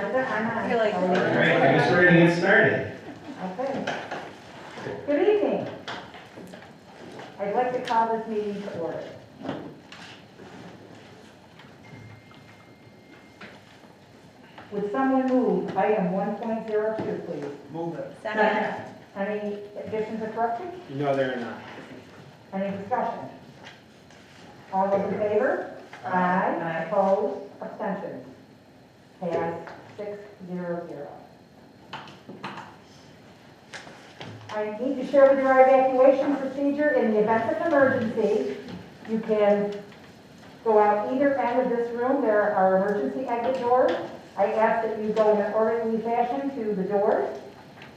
I feel like. All right, I guess we're gonna get started. Okay. Good evening. I'd like to call this meeting to order. Would someone move item 1.02, please? Move it. Second. Any additions or corrections? No, there are not. Any discussion? All those in favor? Aye. Opposed? Abstentions? Passed 6-0-0. I need to share with you our evacuation procedure. In the event of emergency, you can go out either end of this room. There are emergency exit doors. I ask that you go in an orderly fashion to the doors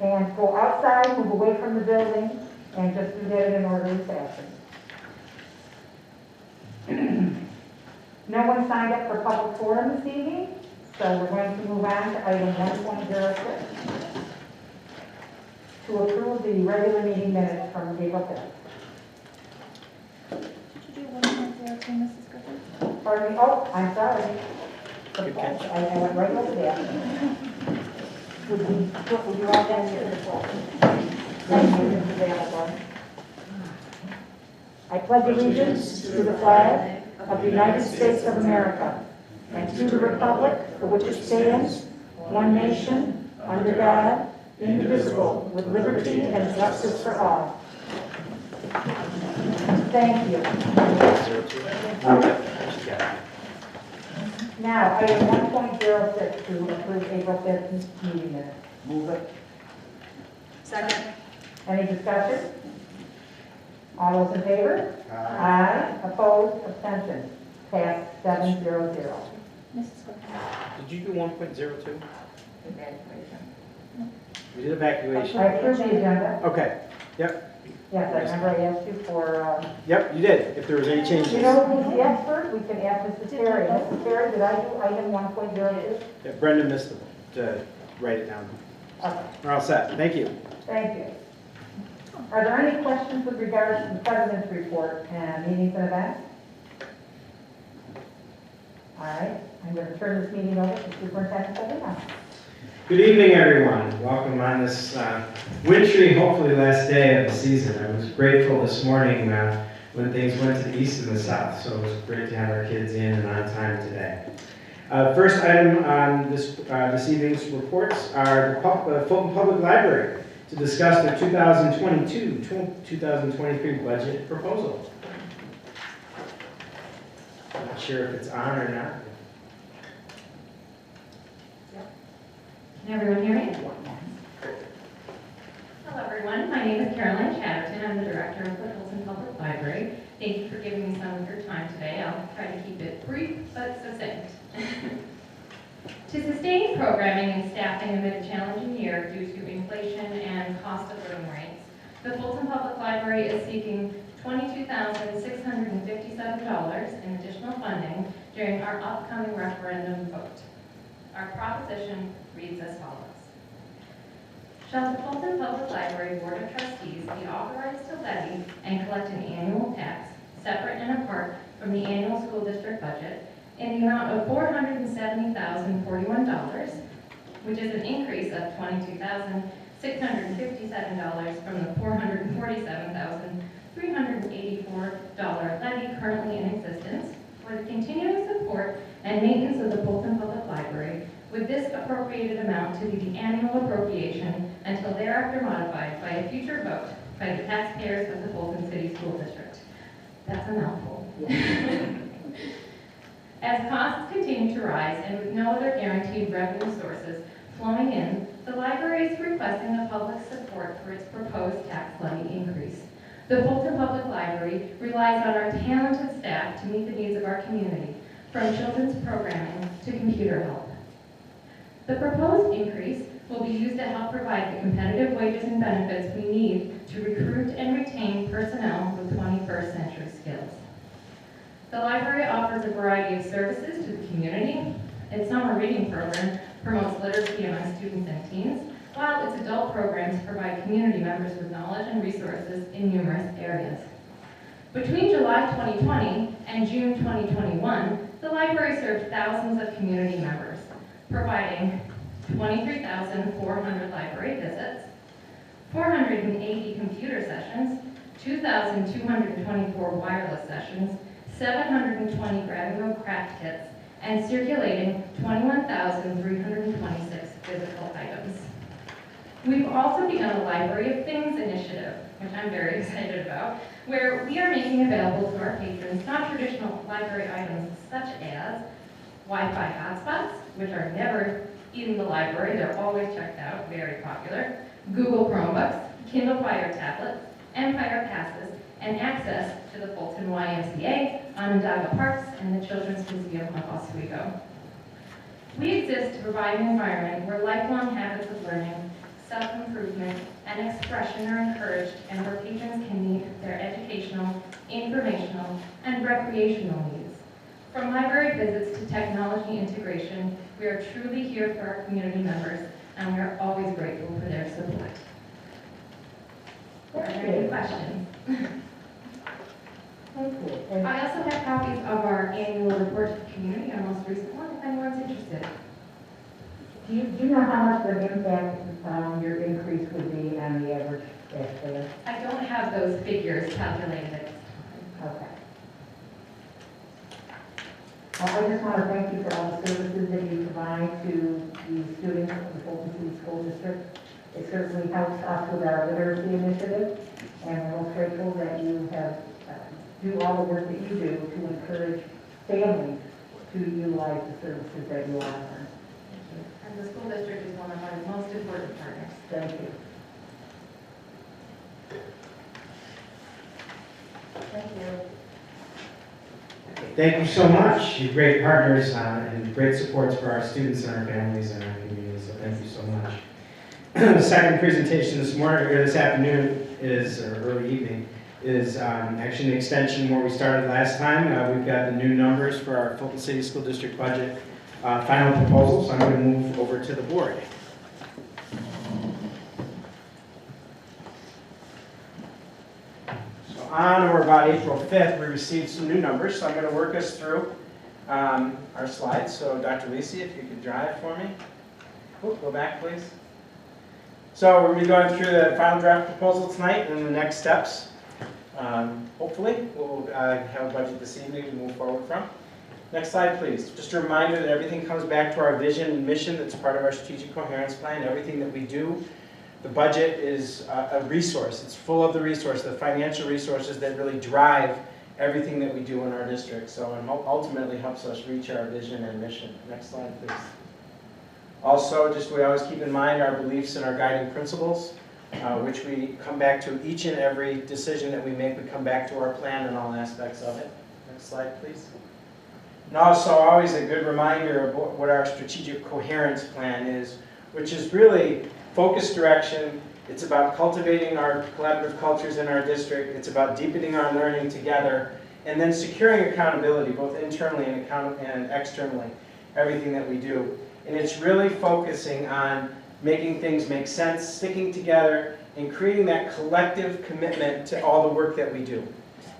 and go outside, move away from the building, and just do that in an orderly fashion. No one signed up for public forum this evening, so we're going to move on to item 1.06 to approve the regular meeting minutes from April 5th. Did you do 1.02, Mrs. Griffin? Pardon me, oh, I'm sorry. I went right over that. Would you all down here? Thank you, Mrs. Available. I pledge allegiance to the flag of the United States of America and to the republic for which it stands, one nation, under God, indivisible, with liberty and justice for all. Thank you. Now, item 1.06 to approve April 5th meeting minutes. Move it. Second. Any discussion? All those in favor? Aye. Opposed? Abstentions? Passed 7-0-0. Mrs. Griffin. Did you do 1.02? Evacuation. We did evacuation. I approve the agenda. Okay, yep, Yes, I remember I asked you for, yep, you did, if there was any changes. you know who's the expert? We can ask Mrs. Terry. Mrs. Terry, did I do item 1.02? Yeah, Brenda missed to write it down. Okay, We're all set, thank you. thank you. Are there any questions with regards to the President's report and meetings and events? All right, I'm going to turn this meeting over to Superintendent Savina. Good evening, everyone. Welcome on this wintry, hopefully last day of the season. I was grateful this morning when things went to the east and the south, so it was great to have our kids in and on time today. First item on this evening's reports are the Fulton Public Library to discuss their 2022-2023 budget proposal. Not sure if it's on or not. Can everyone hear me? Hello, everyone. My name is Caroline Chatterton. I'm the director of the Fulton Public Library. Thank you for giving me some of your time today. I'll try to keep it brief but succinct. To sustain programming and staffing amid a challenging year due to inflation and cost of living rates, the Fulton Public Library is seeking $22,657 in additional funding during our upcoming referendum vote. Our proposition reads as follows. Shall the Fulton Public Library Board of Trustees be authorized to levy and collect an annual tax, separate and apart from the annual school district budget, in the amount of $470,041, which is an increase of $22,657 from the $447,384 levy currently in existence, for the continuing support and maintenance of the Fulton Public Library, with this appropriated amount to be the annual appropriation until thereafter modified by a future vote by the taxpayers of the Fulton City School District. That's a mouthful. As costs continue to rise and with no other guaranteed revenue sources flowing in, the library is requesting the public's support for its proposed tax levy increase. The Fulton Public Library relies on our talented staff to meet the needs of our community, from children's programming to computer help. The proposed increase will be used to help provide the competitive wages and benefits we need to recruit and retain personnel with 21st century skills. The library offers a variety of services to the community. Its summer reading program promotes literacy among students and teens, while its adult programs provide community members with knowledge and resources in numerous areas. Between July 2020 and June 2021, the library served thousands of community members, providing 23,400 library visits, 480 computer sessions, 2,224 wireless sessions, 720 grab-and-go craft kits, and circulating 21,326 physical items. We've also begun a Library of Things initiative, which I'm very excited about, where we are making available to our patrons non-traditional library items such as Wi-Fi hotspots, which are never in the library, they're always checked out, very popular, Google Chromebooks, Kindle Fire tablets, Empire passes, and access to the Fulton YMCA, Onondaga Parks, and the Children's Museum of Oswego. We exist to provide an environment where lifelong habits of learning, self-improvement, and expression are encouraged, and where patrons can meet their educational, informational, and recreational needs. From library visits to technology integration, we are truly here for our community members, and we are always grateful for their support. Are there any questions? Thank you. And I also have copies of our annual report to the community, our most recent one, if anyone's interested. do you know how much of an impact your increase would be on the average taxpayer? I don't have those figures calculated at this time. Okay. Well, I just want to thank you for all the services that you provide to the students of the Fulton City School District. It certainly helps us with our literacy initiative, and we're most grateful that you have do all the work that you do to encourage families to utilize the services that you offer. And the school district is one of our most important partners. Thank you. Thank you. Thank you so much. You're great partners and great supports for our students and our families and our community, so thank you so much. The second presentation this morning, or this afternoon, or early evening, is actually an extension where we started last time. We've got the new numbers for our Fulton City School District budget final proposal, so I'm going to move over to the board. So on or about April 5th, we received some new numbers, so I'm going to work us through our slides. So Dr. Lisi, if you could drive for me. Oh, go back, please. So we're going to be going through the final draft proposal tonight and the next steps. Hopefully, we'll have a budget this evening to move forward from. Next slide, please. Just a reminder that everything comes back to our vision and mission that's part of our strategic coherence plan. Everything that we do, the budget is a resource. It's full of the resources, the financial resources that really drive everything that we do in our district. So it ultimately helps us reach our vision and mission. Next slide, please. Also, just we always keep in mind our beliefs and our guiding principles, which we come back to each and every decision that we make. We come back to our plan and all aspects of it. Next slide, please. And also, always a good reminder of what our strategic coherence plan is, which is really focused direction. It's about cultivating our collaborative cultures in our district. It's about deepening our learning together, and then securing accountability, both internally and externally, everything that we do. And it's really focusing on making things make sense, sticking together, and creating that collective commitment to all the work that we do.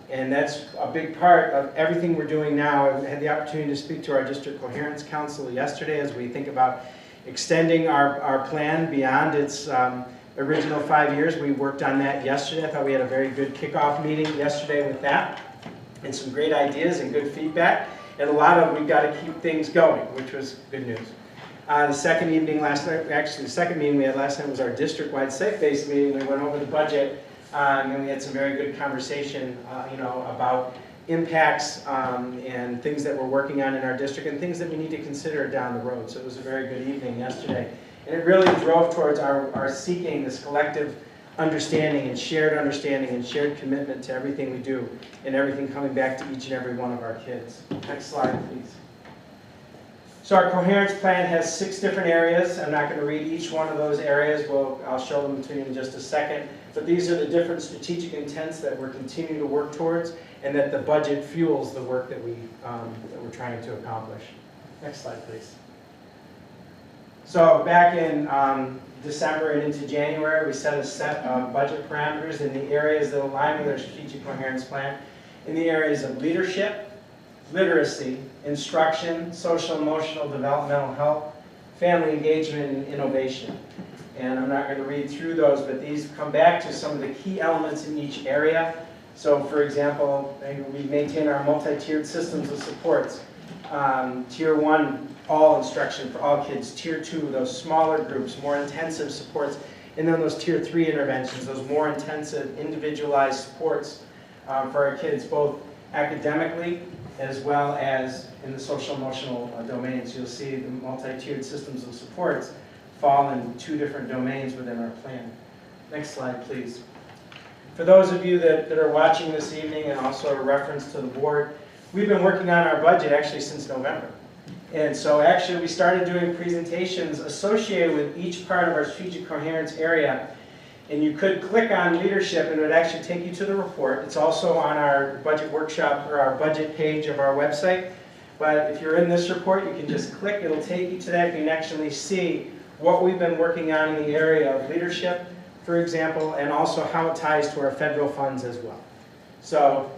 And that's a big part of everything we're doing now. I had the opportunity to speak to our District Coherence Council yesterday as we think about extending our plan beyond its original 5 years. We worked on that yesterday. I thought we had a very good kickoff meeting yesterday with that, and some great ideas and good feedback, and a lot of we've got to keep things going, which was good news. The second meeting we had last night was our district-wide site-based meeting. We went over the budget, and we had some very good conversation, about impacts and things that we're working on in our district and things that we need to consider down the road. So it was a very good evening yesterday. And it really drove towards our seeking this collective understanding and shared commitment to everything we do and everything coming back to each and every one of our kids. Next slide, please. So our coherence plan has 6 different areas. I'm not going to read each one of those areas. I'll show them to you in just a second. But these are the different strategic intents that we're continuing to work towards, and that the budget fuels the work that we're trying to accomplish. Next slide, please. So back in December and into January, we set a set of budget parameters in the areas that align with our strategic coherence plan, in the areas of leadership, literacy, instruction, social, emotional, developmental health, family engagement, and innovation. And I'm not going to read through those, but these come back to some of the key elements in each area. So for example, we maintain our multi-tiered systems of supports. Tier 1, all instruction for all kids. Tier 2, those smaller groups, more intensive supports. And then those Tier 3 interventions, those more intensive individualized supports for our kids, both academically as well as in the social emotional domains. You'll see the multi-tiered systems of supports fall in 2 different domains within our plan. Next slide, please. For those of you that are watching this evening, and also a reference to the board, we've been working on our budget actually since November. And so actually we started doing presentations associated with each part of our strategic coherence area. And you could click on leadership and it would actually take you to the report. It's also on our budget workshop or our budget page of our website. But if you're in this report, you can just click, it'll take you to that. You can actually see what we've been working on in the area of leadership, for example, and also how it ties to our federal funds as well. So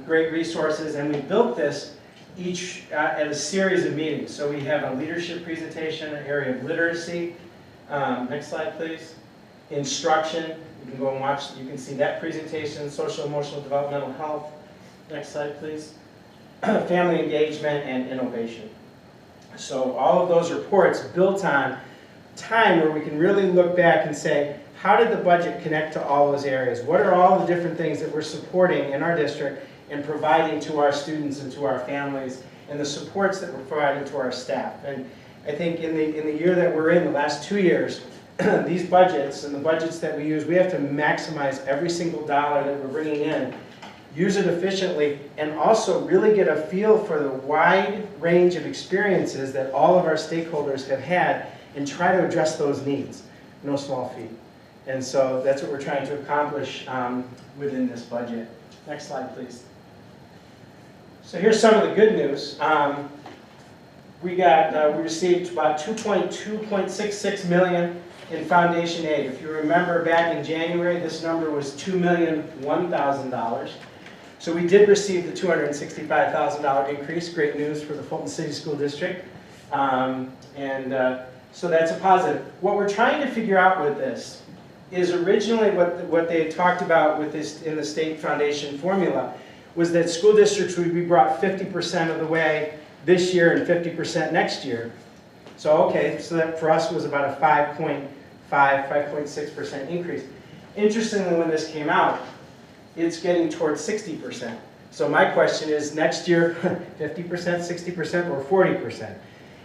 great resources, and we built this each at a series of meetings. So we have a leadership presentation, an area of literacy. Next slide, please. Instruction, you can go and watch, you can see that presentation, social, emotional, developmental health. Next slide, please. Family engagement and innovation. So all of those reports built on time where we can really look back and say, how did the budget connect to all those areas? What are all the different things that we're supporting in our district and providing to our students and to our families, and the supports that we're providing to our staff? And I think in the year that we're in, the last 2 years, these budgets and the budgets that we use, we have to maximize every single dollar that we're bringing in, use it efficiently, and also really get a feel for the wide range of experiences that all of our stakeholders have had and try to address those needs. No small feat. And so that's what we're trying to accomplish within this budget. Next slide, please. So here's some of the good news. We received about $2.66 million in foundation aid. If you remember back in January, this number was $2,001,000. So we did receive the $265,000 increase. Great news for the Fulton City School District. So that's a positive. What we're trying to figure out with this is originally what they talked about with this in the state foundation formula was that school districts would be brought 50% of the way this year and 50% next year. So okay, so that for us was about a 5.6% increase. Interestingly, when this came out, it's getting towards 60%. So my question is, next year, 50%, 60%, or 40%?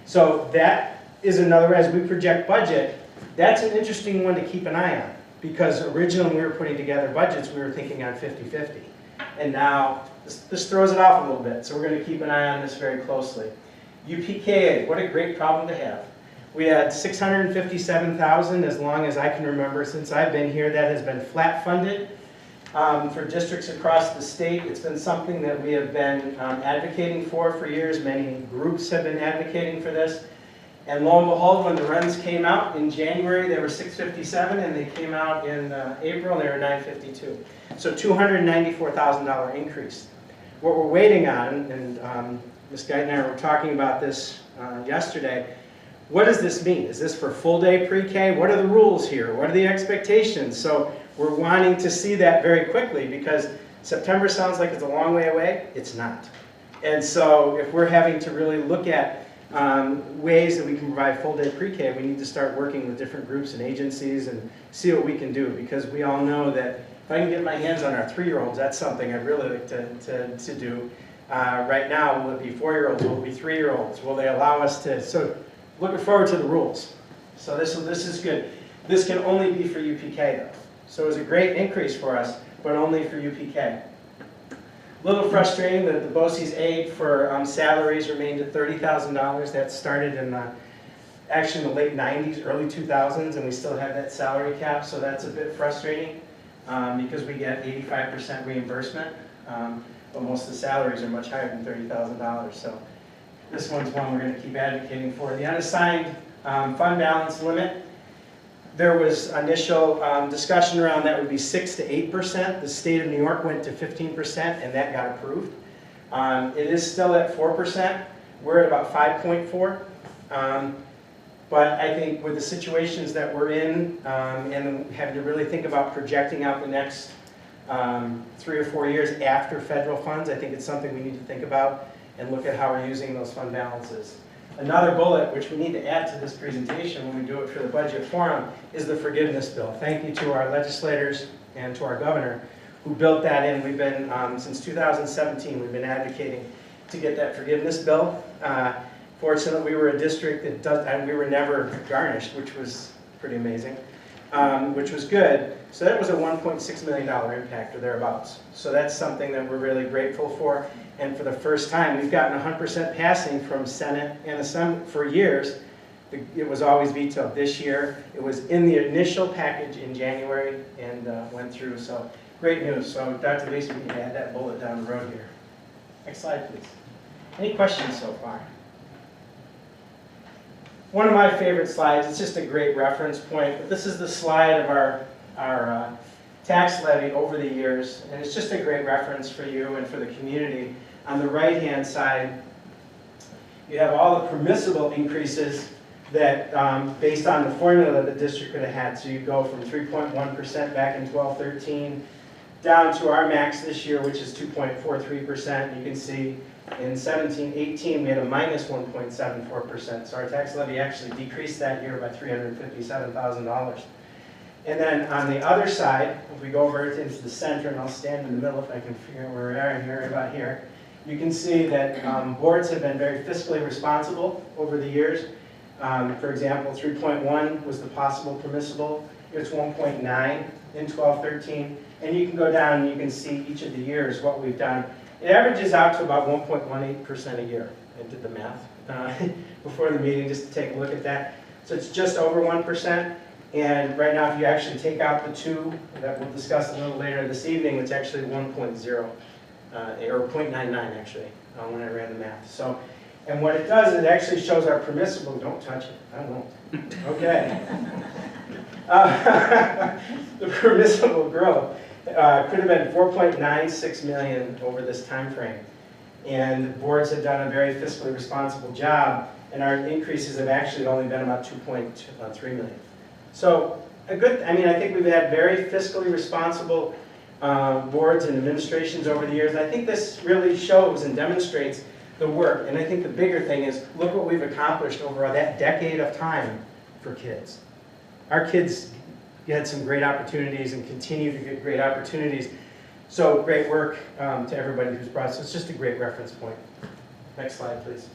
So that is another, as we project budget, that's an interesting one to keep an eye on. Because originally when we were putting together budgets, we were thinking on 50-50. And now, this throws it off a little bit. So we're going to keep an eye on this very closely. UPKA, what a great problem to have. We had $657,000 as long as I can remember since I've been here. That has been flat funded for districts across the state. It's been something that we have been advocating for years. Many groups have been advocating for this. And lo and behold, when the runs came out in January, they were $657, and they came out in April, and they were $952. So $294,000 increase. What we're waiting on, and Ms. Guy and I were talking about this yesterday, what does this mean? Is this for full day pre-K? What are the rules here? What are the expectations? So we're wanting to see that very quickly because September sounds like it's a long way away. It's not. And so if we're having to really look at ways that we can provide full day pre-K, we need to start working with different groups and agencies and see what we can do, because we all know that if I can get my hands on our 3-year-olds, that's something I'd really like to do. Right now, will it be 4-year-olds? Will it be 3-year-olds? Will they allow us to? So looking forward to the rules. So this is good. This can only be for UPK though. So it was a great increase for us, but only for UPK. A little frustrating that the BOCES aid for salaries remained at $30,000. That started in actually in the late 90s, early 2000s, and we still have that salary cap, so that's a bit frustrating because we get 85% reimbursement, but most of the salaries are much higher than $30,000. So this one's one we're going to keep advocating for. The unassigned fund balance limit, there was initial discussion around that would be 6 to 8%. The state of New York went to 15%, and that got approved. It is still at 4%. We're at about 5.4. But I think with the situations that we're in, and having to really think about projecting out the next 3 or 4 years after federal funds, I think it's something we need to think about and look at how we're using those fund balances. Another bullet, which we need to add to this presentation when we do it for the budget forum, is the forgiveness bill. Thank you to our legislators and to our governor who built that in. We've been, since 2017, we've been advocating to get that forgiveness bill. Fortunately, we were a district that does, and we were never garnished, which was pretty amazing, which was good. So that was a $1.6 million impact or thereabouts. So that's something that we're really grateful for. And for the first time, we've gotten 100% passing from Senate and Assembly for years. It was always vetoed. This year, it was in the initial package in January and went through. So great news. So Dr. Lacey, we can add that bullet down the road here. Next slide, please. Any questions so far? One of my favorite slides, it's just a great reference point, but this is the slide of our tax levy over the years, and it's just a great reference for you and for the community. On the right-hand side, you have all the permissible increases that, based on the formula that the district could have had, so you go from 3.1% back in 12-13 down to our max this year, which is 2.43%. You can see in 17-18, we had a minus 1.74%. So our tax levy actually decreased that year by $357,000. And then on the other side, if we go over into the center, and I'll stand in the middle if I can figure out where we are here, about here, you can see that boards have been very fiscally responsible over the years. For example, 3.1 was the possible permissible. It's 1.9 in 12-13. And you can go down and you can see each of the years what we've done. It averages out to about 1.18% a year. I did the math before the meeting just to take a look at that. So it's just over 1%. And right now, if you actually take out the 2 that we'll discuss a little later this evening, it's actually 1.0, or 0.99 actually, when I ran the math. So, and what it does, it actually shows our permissible, don't touch it, I won't. Okay. The permissible growth could have been 4.96 million over this time frame. And boards have done a very fiscally responsible job, and our increases have actually only been about 2.3 million. So a good, I mean, I think we've had very fiscally responsible boards and administrations over the years. I think this really shows and demonstrates the work. And I think the bigger thing is, look what we've accomplished over that decade of time for kids. Our kids had some great opportunities and continue to get great opportunities. So great work to everybody who's brought us. It's just a great reference point. Next slide, please.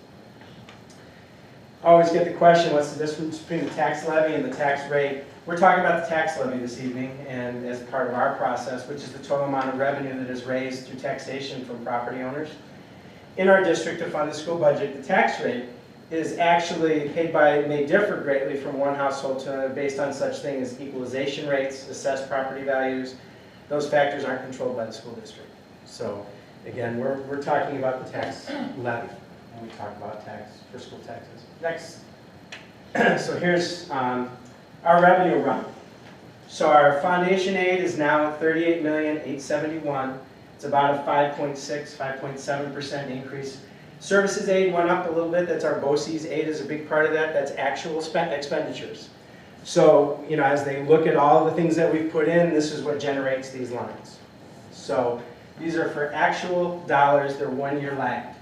I always get the question, what's the difference between the tax levy and the tax rate? We're talking about the tax levy this evening, and as part of our process, which is the total amount of revenue that is raised through taxation from property owners. In our district to fund the school budget, the tax rate is actually may differ greatly from one household to another based on such things as equalization rates, assessed property values. Those factors aren't controlled by the school district. So again, we're talking about the tax levy when we talk about tax for school taxes. Next. So here's our revenue run. So our foundation aid is now at $38,871,000. It's about a 5.7% increase. Services aid went up a little bit. That's our BOCES aid is a big part of that. That's actual expenditures. So, you know, as they look at all the things that we've put in, this is what generates these lines. So these are for actual dollars. They're 1 year lagged.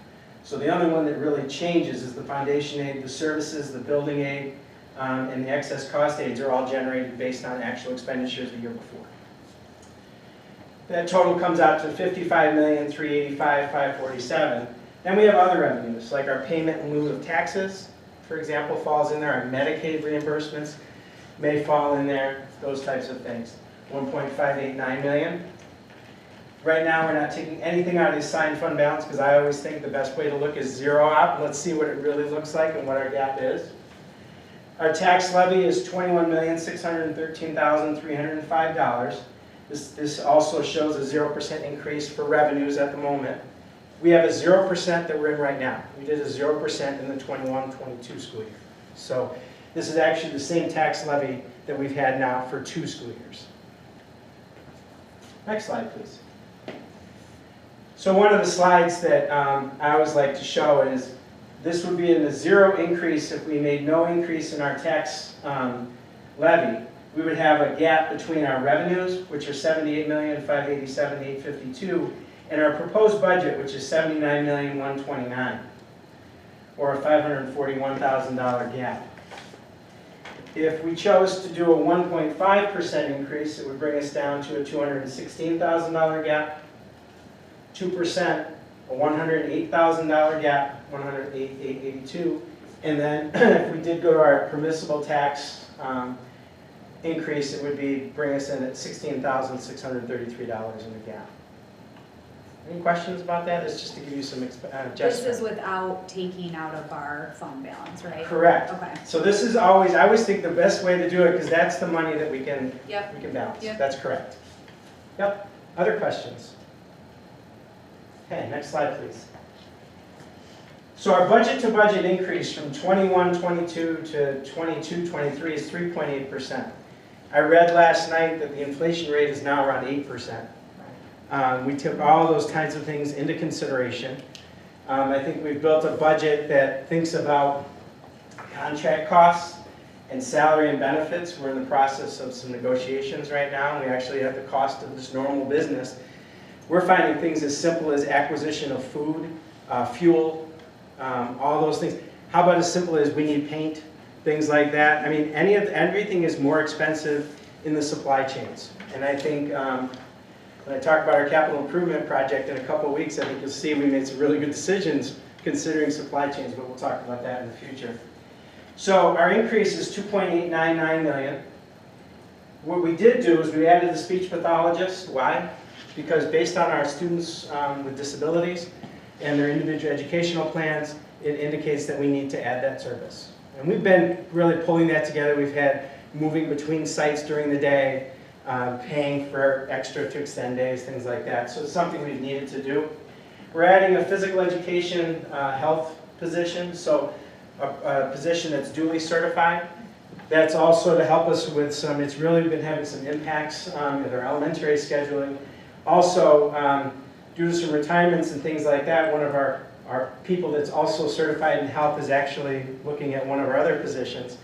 So the other one that really changes is the foundation aid, the services, the building aid, and the excess cost aids are all generated based on actual expenditures the year before. That total comes out to $55,385,547. Then we have other revenues, like our payment in lieu of taxes, for example, falls in there. Our Medicaid reimbursements may fall in there, those types of things. $1.589 million. Right now, we're not taking anything out of the assigned fund balance because I always think the best way to look is zero out. Let's see what it really looks like and what our gap is. Our tax levy is $21,613,305. This also shows a 0% increase for revenues at the moment. We have a 0% that we're in right now. We did a 0% in the 21-22 school year. So this is actually the same tax levy that we've had now for 2 school years. Next slide, please. So one of the slides that I always like to show is This would be in a zero increase if we made no increase in our tax levy. We would have a gap between our revenues, which are $78,587,852, and our proposed budget, which is $79,129,000, or a $541,000 gap. If we chose to do a 1.5% increase, it would bring us down to a $216,000 gap. 2%, a $108,000 gap, $108,882. And then if we did go to our permissible tax increase, it would bring us in at $16,633 in the gap. Any questions about that? It's just to give you some This adjustment. is without taking out of our fund balance, right? Correct. Okay. So this is always, I always think the best way to do it, because that's the money that we can Yep. balance. Yep. That's correct. Yep. Other questions? Okay, next slide, please. So our budget to budget increase from 21-22 to 22-23 is 3.8%. I read last night that the inflation rate is now around 8%. We took all those kinds of things into consideration. I think we've built a budget that thinks about contract costs and salary and benefits. We're in the process of some negotiations right now. We actually have the cost of this normal business. We're finding things as simple as acquisition of food, fuel, all those things. How about as simple as we need paint, things like that? I mean, everything is more expensive in the supply chains. And I think when I talk about our capital improvement project in a couple of weeks, I think you'll see we made some really good decisions considering supply chains, but we'll talk about that in the future. So our increase is $2.899 million. What we did do is we added the speech pathologist. Why? Because based on our students with disabilities and their individual educational plans, it indicates that we need to add that service. And we've been really pulling that together. We've had moving between sites during the day, paying for extra to extend days, things like that. So it's something we've needed to do. We're adding a physical education health position, so a position that's duly certified. That's also to help us with some, it's really been having some impacts with our elementary scheduling. Also, due to some retirements and things like that, one of our people that's also certified in health is actually looking at one of our other positions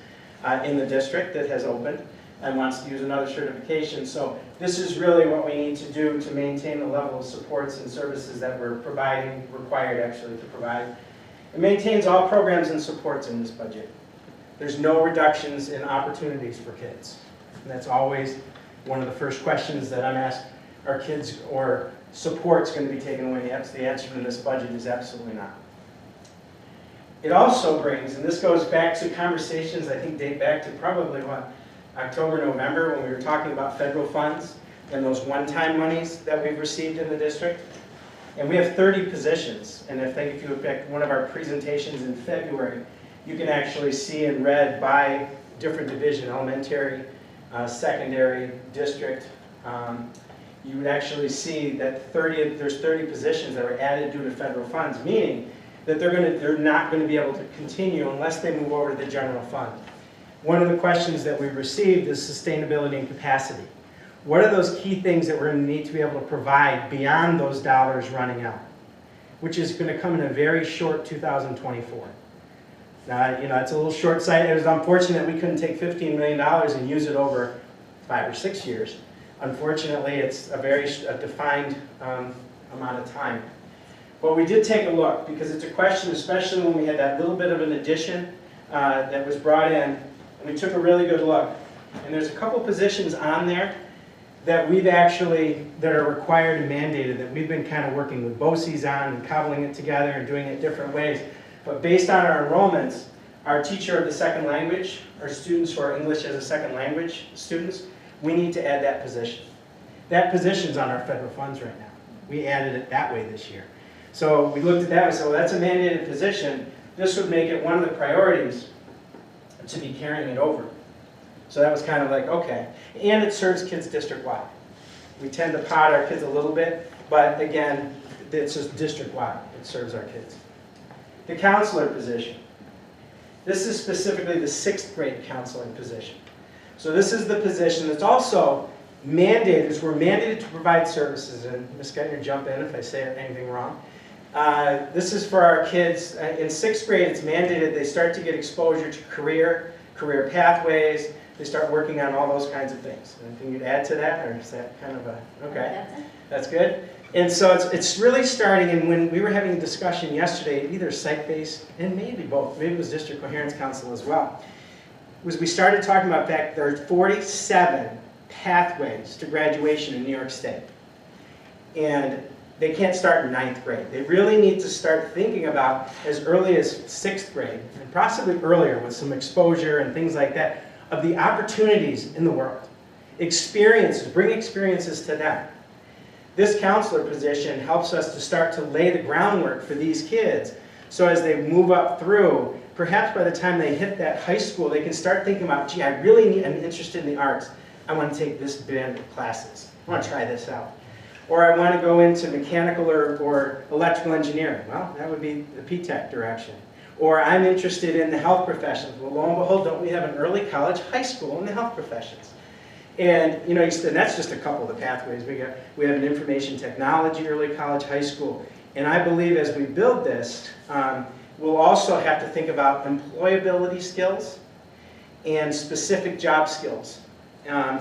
in the district that has opened and wants to use another certification. So this is really what we need to do to maintain the level of supports and services that we're required actually to provide. It maintains all programs and supports in this budget. There's no reductions in opportunities for kids. And that's always one of the first questions that I'm asked. Are kids or supports going to be taken away? The answer to this budget is absolutely not. It also brings, and this goes back to conversations I think date back to probably October, November, when we were talking about federal funds and those one-time monies that we've received in the district. And we have 30 positions. And I think if you look at one of our presentations in February, you can actually see in red by different division, elementary, secondary, district. You would actually see that there's 30 positions that were added due to federal funds, meaning that they're not going to be able to continue unless they move over to the general fund. One of the questions that we've received is sustainability and capacity. What are those key things that we're going to need to be able to provide beyond those dollars running out, which is going to come in a very short 2024. Now, it's a little short-sighted. It was unfortunate we couldn't take $15 million and use it over 5 or 6 years. Unfortunately, it's a very defined amount of time. But we did take a look, because it's a question, especially when we had that little bit of an addition that was brought in, and we took a really good look. And there's a couple positions on there that that are required and mandated, that we've been kind of working with BOCES on and cobbling it together and doing it different ways. But based on our enrollments, our teacher of the second language, our students who are English as a second language students, we need to add that position. That position's on our federal funds right now. We added it that way this year. So we looked at that and said, well, that's a mandated position. This would make it one of the priorities to be carrying it over. So that was kind of like, okay. And it serves kids district-wide. We tend to pot our kids a little bit, but again, it's just district-wide. It serves our kids. The counselor position. This is specifically the 6th grade counseling position. So this is the position that's also mandated, we're mandated to provide services, and Ms. Geithner, jump in if I say anything wrong. This is for our kids. In 6th grade, it's mandated they start to get exposure to career pathways. They start working on all those kinds of things. Anything you'd add to that, or is that kind of a, okay? That's good. And so it's really starting, and when we were having a discussion yesterday, either site-based, and maybe both, maybe it was District Coherence Council as well, was we started talking about the fact there are 47 pathways to graduation in New York State. And they can't start in 9th grade. They really need to start thinking about as early as 6th grade, and possibly earlier with some exposure and things like that, of the opportunities in the world. Experiences, bring experiences to them. This counselor position helps us to start to lay the groundwork for these kids, so as they move up through, perhaps by the time they hit that high school, they can start thinking about, gee, I really am interested in the arts. I want to take this band of classes. I want to try this out. Or I want to go into mechanical or electrical engineering. Well, that would be the P-Tech direction. Or I'm interested in the health professions. Well, lo and behold, don't we have an early college, high school in the health professions? And you know, and that's just a couple of the pathways. We have an information technology, early college, high school. And I believe as we build this, we'll also have to think about employability skills and specific job skills. I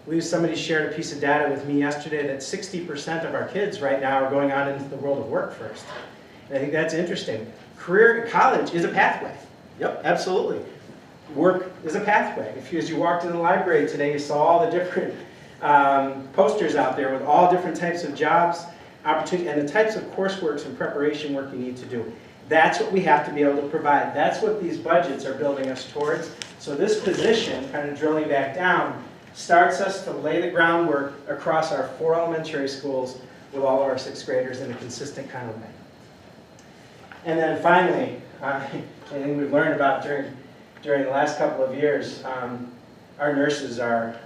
believe somebody shared a piece of data with me yesterday that 60% of our kids right now are going out into the world of work first. And I think that's interesting. College is a pathway. Yep, absolutely. Work is a pathway. As you walked in the library today, you saw all the different posters out there with all different types of jobs, opportunity, and the types of coursework and preparation work you need to do. That's what we have to be able to provide. That's what these budgets are building us towards. So this position, kind of drilling back down, starts us to lay the groundwork across our 4 elementary schools with all of our 6th graders in a consistent kind of way. And then finally, something we've learned about during the last couple of years, our nurses are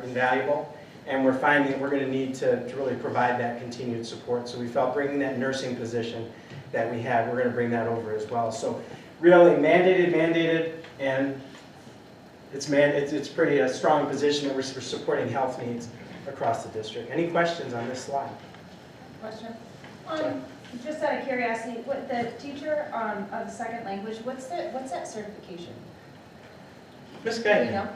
invaluable, and we're finding that we're going to need to really provide that continued support. So we felt bringing that nursing position that we had, we're going to bring that over as well. So really mandated, and it's pretty a strong position that we're supporting health needs across the district. Any questions on this slide? Question? Just out of curiosity, what the teacher of the second language, what's that certification? Ms. Do Guyton. you know?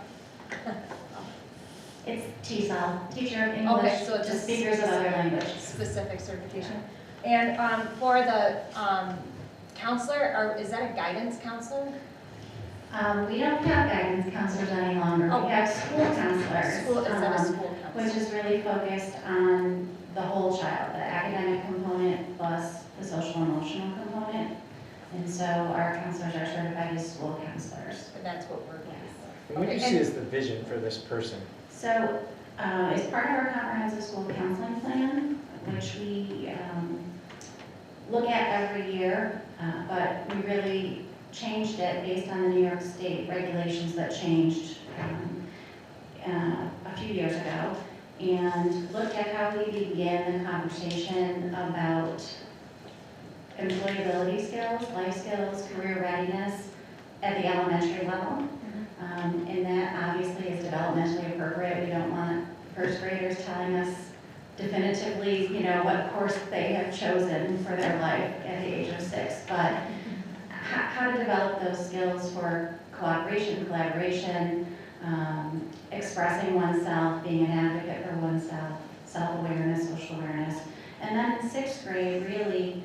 It's TESOL, Teacher of English Okay, so it's to a Speakers of Other Language. specific certification. And for the counselor, is that a guidance counselor? We don't have guidance counselors any longer. Oh. We have school counselors. Is that a school Which counselor? is really focused on the whole child, the academic component plus the social emotional component. And so our counselors are certified as school counselors. And that's what we're doing. And what do you see as the vision for this person? So as part of our comprehensive school counseling plan, which we look at every year, but we really changed it based on the New York State regulations that changed a few years ago, and looked at how we begin the conversation about employability skills, life skills, career readiness at the elementary level. And that obviously is developmentally appropriate. We don't want first graders telling us definitively, you know, what course they have chosen for their life at the age of 6, but how to develop those skills for cooperation, collaboration, expressing oneself, being an advocate for oneself, self-awareness, social awareness. And then in 6th grade, really,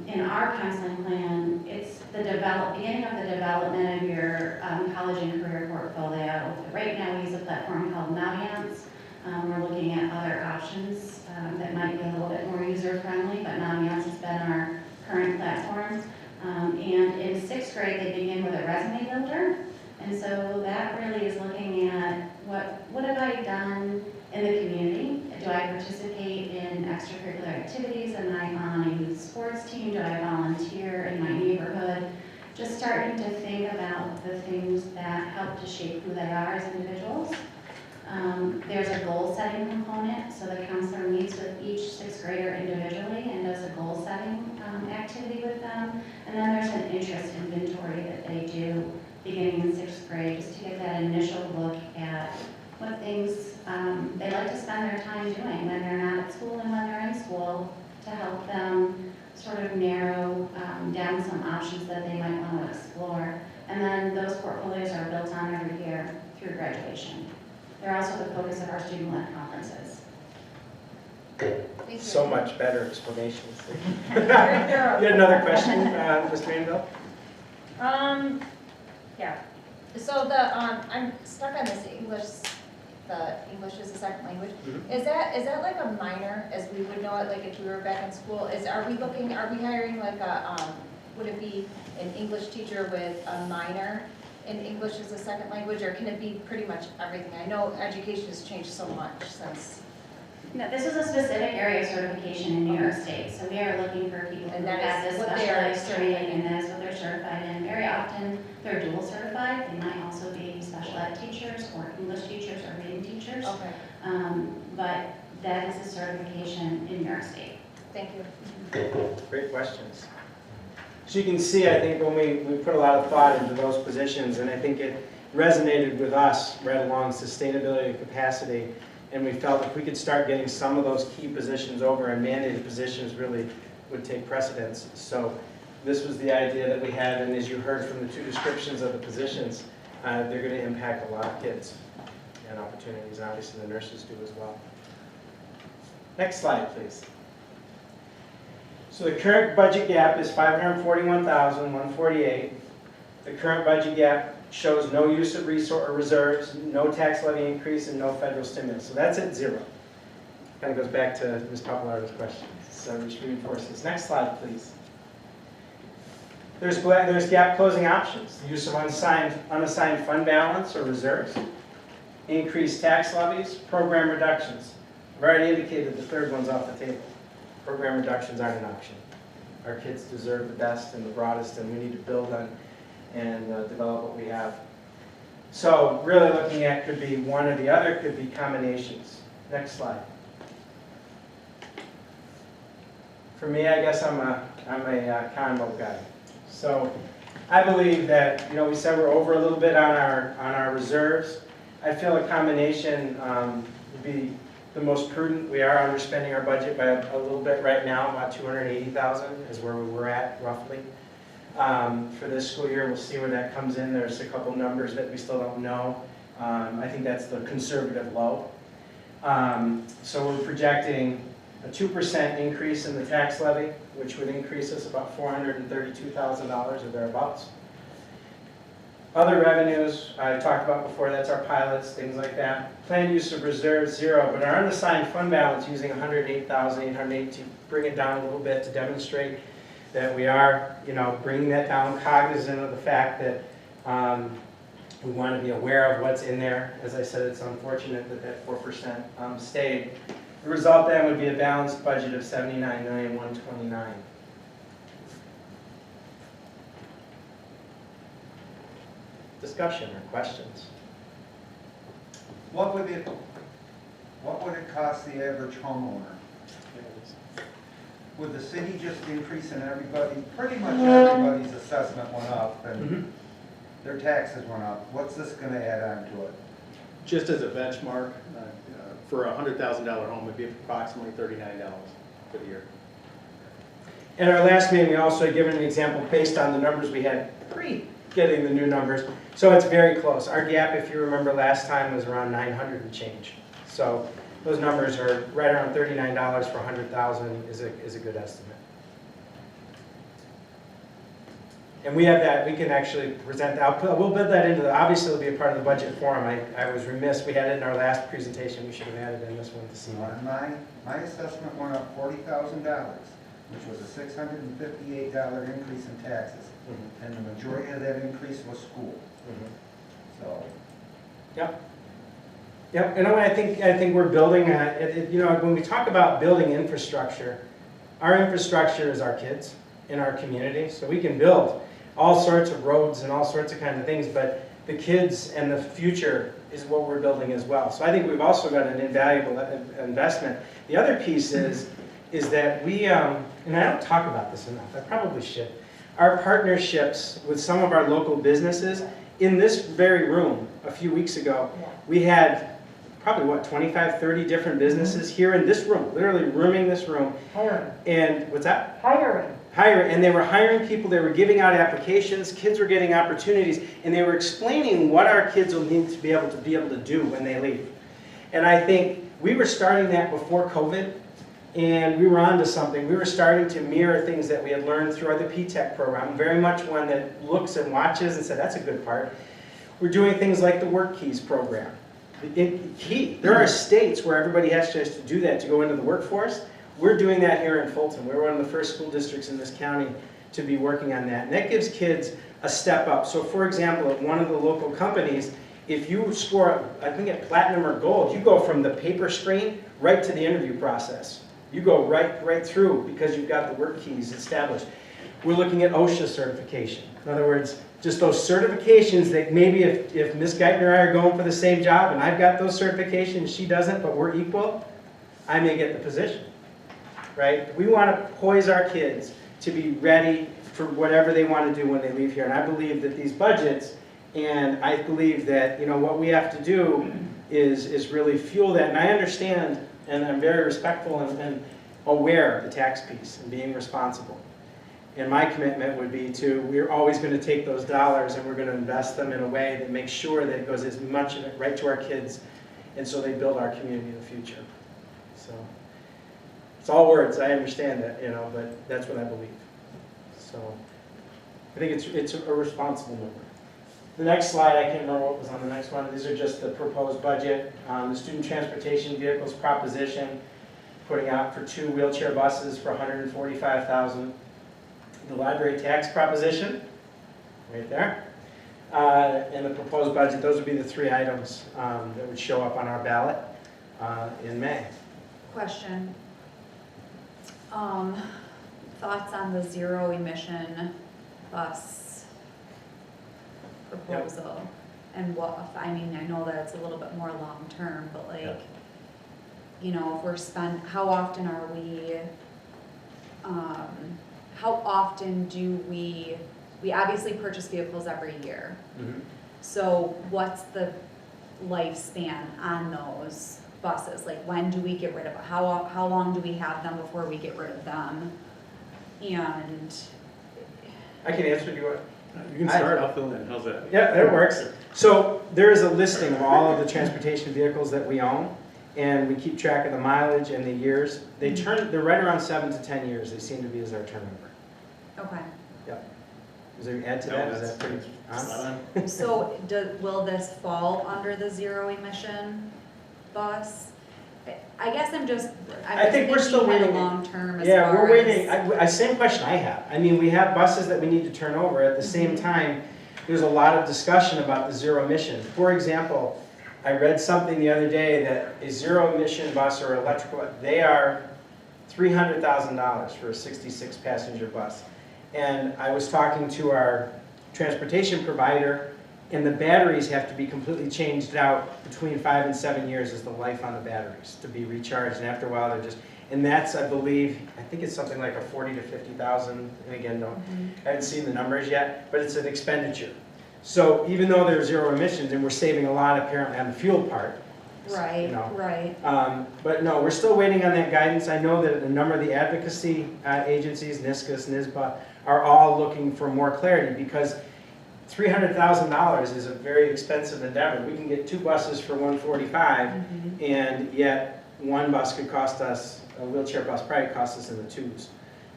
in our counseling plan, it's the beginning of the development of your college and career portfolio. Right now, we use a platform called Naviance. We're looking at other options that might be a little bit more user-friendly, but Naviance has been our current platform. And in 6th grade, they begin with a resume builder. And so that really is looking at what have I done in the community? Do I participate in extracurricular activities? Am I on a youth sports team? Do I volunteer in my neighborhood? Just starting to think about the things that help to shape who they are as individuals. There's a goal-setting component, so the counselor meets with each 6th grader individually and does a goal-setting activity with them. And then there's an interest inventory that they do beginning in 6th grade, just to get that initial look at what things they like to spend their time doing when they're not at school and when they're in school, to help them sort of narrow down some options that they might want to explore. And then those portfolios are built on every year through graduation. They're also the focus of our student-led conferences. Thank you. So much better explanations. Very thorough. You had another question, Mr. Manville? Yeah. So the, I'm stuck on this English, the English as a second language. Mhm. Is that like a minor, as we would know it, like if we were back in school? Are we hiring like a, would it be an English teacher with a minor in English as a second language, or can it be pretty much everything? I know education has changed so much since. No, this is a specific area of certification in New York State, so we are looking for people who And that have is this what they are specialized training, and that is what they're certified in. Very often, they're dual certified. They might also be special ed teachers, or English teachers, or reading teachers. Okay, But that is a certification in New York State. thank you. Great questions. So you can see, I think, when we put a lot of thought into those positions, and I think it resonated with us right along sustainability and capacity, and we felt if we could start getting some of those key positions over, and mandated positions really would take precedence. So this was the idea that we had, and as you heard from the two descriptions of the positions, they're going to impact a lot of kids and opportunities, and obviously the nurses do as well. Next slide, please. So the current budget gap is $541,148. The current budget gap shows no use of reserves, no tax levy increase, and no federal stimulus. So that's at zero. Kind of goes back to Ms. Papalardo's question. So which reinforces. Next slide, please. There's gap closing options. The use of unassigned fund balance or reserves, increased tax levies, program reductions. I've already indicated the third one's off the table. Program reductions aren't an option. Our kids deserve the best and the broadest, and we need to build on and develop what we have. So really looking at could be one or the other, could be combinations. Next slide. For me, I guess I'm a combo guy. So I believe that, we said we're over a little bit on our reserves. I feel a combination would be the most prudent. We are underspending our budget by a little bit right now. About $280,000 is where we were at roughly. For this school year, we'll see where that comes in. There's a couple numbers that we still don't know. I think that's the conservative low. So we're projecting a 2% increase in the tax levy, which would increase us about $432,000 or thereabouts. Other revenues, I talked about before, that's our pilots, things like that. Planned use of reserves, zero, but our unassigned fund balance using $108,808 to bring it down a little bit to demonstrate that we are, bringing that down, cognizant of the fact that we want to be aware of what's in there. As I said, it's unfortunate that that 4% stayed. The result then would be a balanced budget of $79,129,000. Discussion or questions? What would it cost the average homeowner? Would the city just increase in pretty much everybody's assessment went up and their taxes went up? What's this gonna add on to it? Just as a benchmark, for a $100,000 home, it'd be approximately $39 for the year. At our last meeting, we also had given an example based on the numbers we had pre-getting the new numbers. So it's very close. Our gap, if you remember last time, was around 900 and change. So those numbers are right around $39 for 100,000 is a good estimate. And we have that, we can actually present that. We'll build that into obviously it'll be a part of the budget forum. I was remiss, we had it in our last presentation. We should have added in this one to see that. My assessment went up $40,000, which was a $658 increase in taxes. And the majority of that increase was school. So. Yep. Yep, and I think we're building, when we talk about building infrastructure, our infrastructure is our kids in our community. So we can build all sorts of roads and all sorts of kind of things, but the kids and the future is what we're building as well. So I think we've also got an invaluable investment. The other piece is that we, and I don't talk about this enough, I probably should, our partnerships with some of our local businesses. In this very room a few weeks ago, we had probably 25, 30 different businesses here in this room, literally rooming this room. Hiring. And what's that? Hiring. And they were hiring people, they were giving out applications, kids were getting opportunities, and they were explaining what our kids will need to be able to do when they leave. And I think we were starting that before COVID, and we were onto something. We were starting to mirror things that we had learned through the P-TECH program, very much one that looks and watches and said, that's a good part. We're doing things like the Work Keys program. There are states where everybody has to do that to go into the workforce. We're doing that here in Fulton. We're one of the first school districts in this county to be working on that. And that gives kids a step up. So for example, at one of the local companies, if you score, I think at platinum or gold, you go from the paper screen right to the interview process. You go right through because you've got the Work Keys established. We're looking at OSHA certification. In other words, just those certifications that maybe if Ms. Geithner and I are going for the same job and I've got those certifications, she doesn't, but we're equal, I may get the position. Right? We want to poise our kids to be ready for whatever they want to do when they leave here. And I believe that these budgets, and I believe that what we have to do is really fuel that. And I understand, and I'm very respectful and aware of the tax piece and being responsible. And my commitment would be we're always going to take those dollars and we're going to invest them in a way that makes sure that it goes as much of it right to our kids, and so they build our community in the future. So. It's all words, I understand that, but that's what I believe. So I think it's a responsible number. The next slide, I can't remember what was on the next one. These are just the proposed budget. The student transportation vehicles proposition, putting out for 2 wheelchair buses for $145,000. The library tax proposition, right there. And the proposed budget, those would be the 3 items that would show up on our ballot in May. Question. Thoughts on the zero emission bus proposal? And I know that it's a little bit more long term, but like, if we're how often are we, how often do we obviously purchase vehicles every year. Mm-hmm. So what's the lifespan on those buses? Like, when do we get rid of it? How long do we have them before we get rid of them? And I can answer you. You can start, I'll fill in, how's that? Yeah, that works. So there is a listing of all of the transportation vehicles that we own, and we keep track of the mileage and the years. They're right around 7 to 10 years, they seem to be as our turnover. okay. Yep. Is there an add to that? Is that pretty honest? So will this fall under the zero emission bus? I guess I think we're still waiting. Long term as Yeah, far we're waiting. as- Same question I have. I mean, we have buses that we need to turn over. At the same time, there's a lot of discussion about the zero emission. For example, I read something the other day that a zero emission bus or electrical, they are $300,000 for a 66 passenger bus. And I was talking to our transportation provider, and the batteries have to be completely changed out between 5 and 7 years is the life on the batteries to be recharged, and after a while they're just, and that's, I believe, I think it's something like a 40 to 50,000, and again, I haven't seen the numbers yet, but it's an expenditure. So even though there's zero emissions, and we're saving a lot apparently on the fuel part. Right, right. But no, we're still waiting on that guidance. I know that a number of the advocacy agencies, NISCUS, NISBA, are all looking for more clarity, because $300,000 is a very expensive endeavor. We can get 2 buses for $145, and yet one bus could cost us, a wheelchair bus probably costs us in the 2s,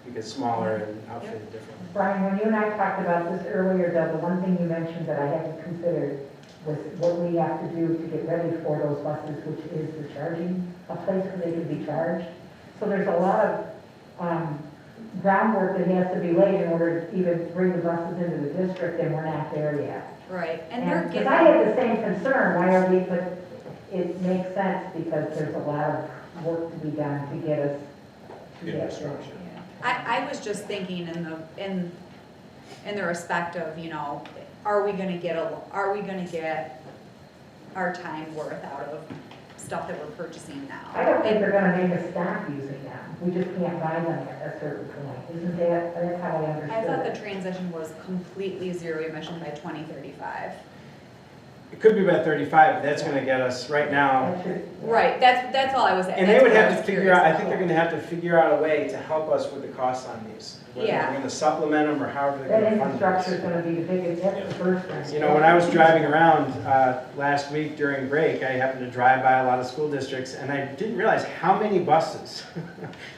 because smaller and outfitted differently. Brian, when you and I talked about this earlier, Doug, the one thing you mentioned that I hadn't considered was what we have to do to get ready for those buses, which is the charging, a place where they can be charged. So there's a lot of groundwork that has to be laid in order to even bring the buses into the district, and we're not there yet. Right, and they're Because getting. I had the same concern, why are we, but it makes sense because there's a lot of work to be done to get us to that point. I was just thinking in the respect of, are we gonna get our time worth out of stuff that we're purchasing now? I don't think they're gonna make us stop using them. We just can't buy them at a certain point. Isn't that's how I understood I thought it. the transition was completely zero emission by 2035. It could be about 35, but that's gonna get us right now. Right, that's all I was at. And they that's would what I have to was figure curious out, I think about. they're gonna have to figure out a way to help us with the costs on these. Whether Yeah. they're gonna supplement them or however That they're gonna fund infrastructure is this. gonna be the biggest, that's the first thing. You know, when I was driving around last week during break, I happened to drive by a lot of school districts, and I didn't realize how many buses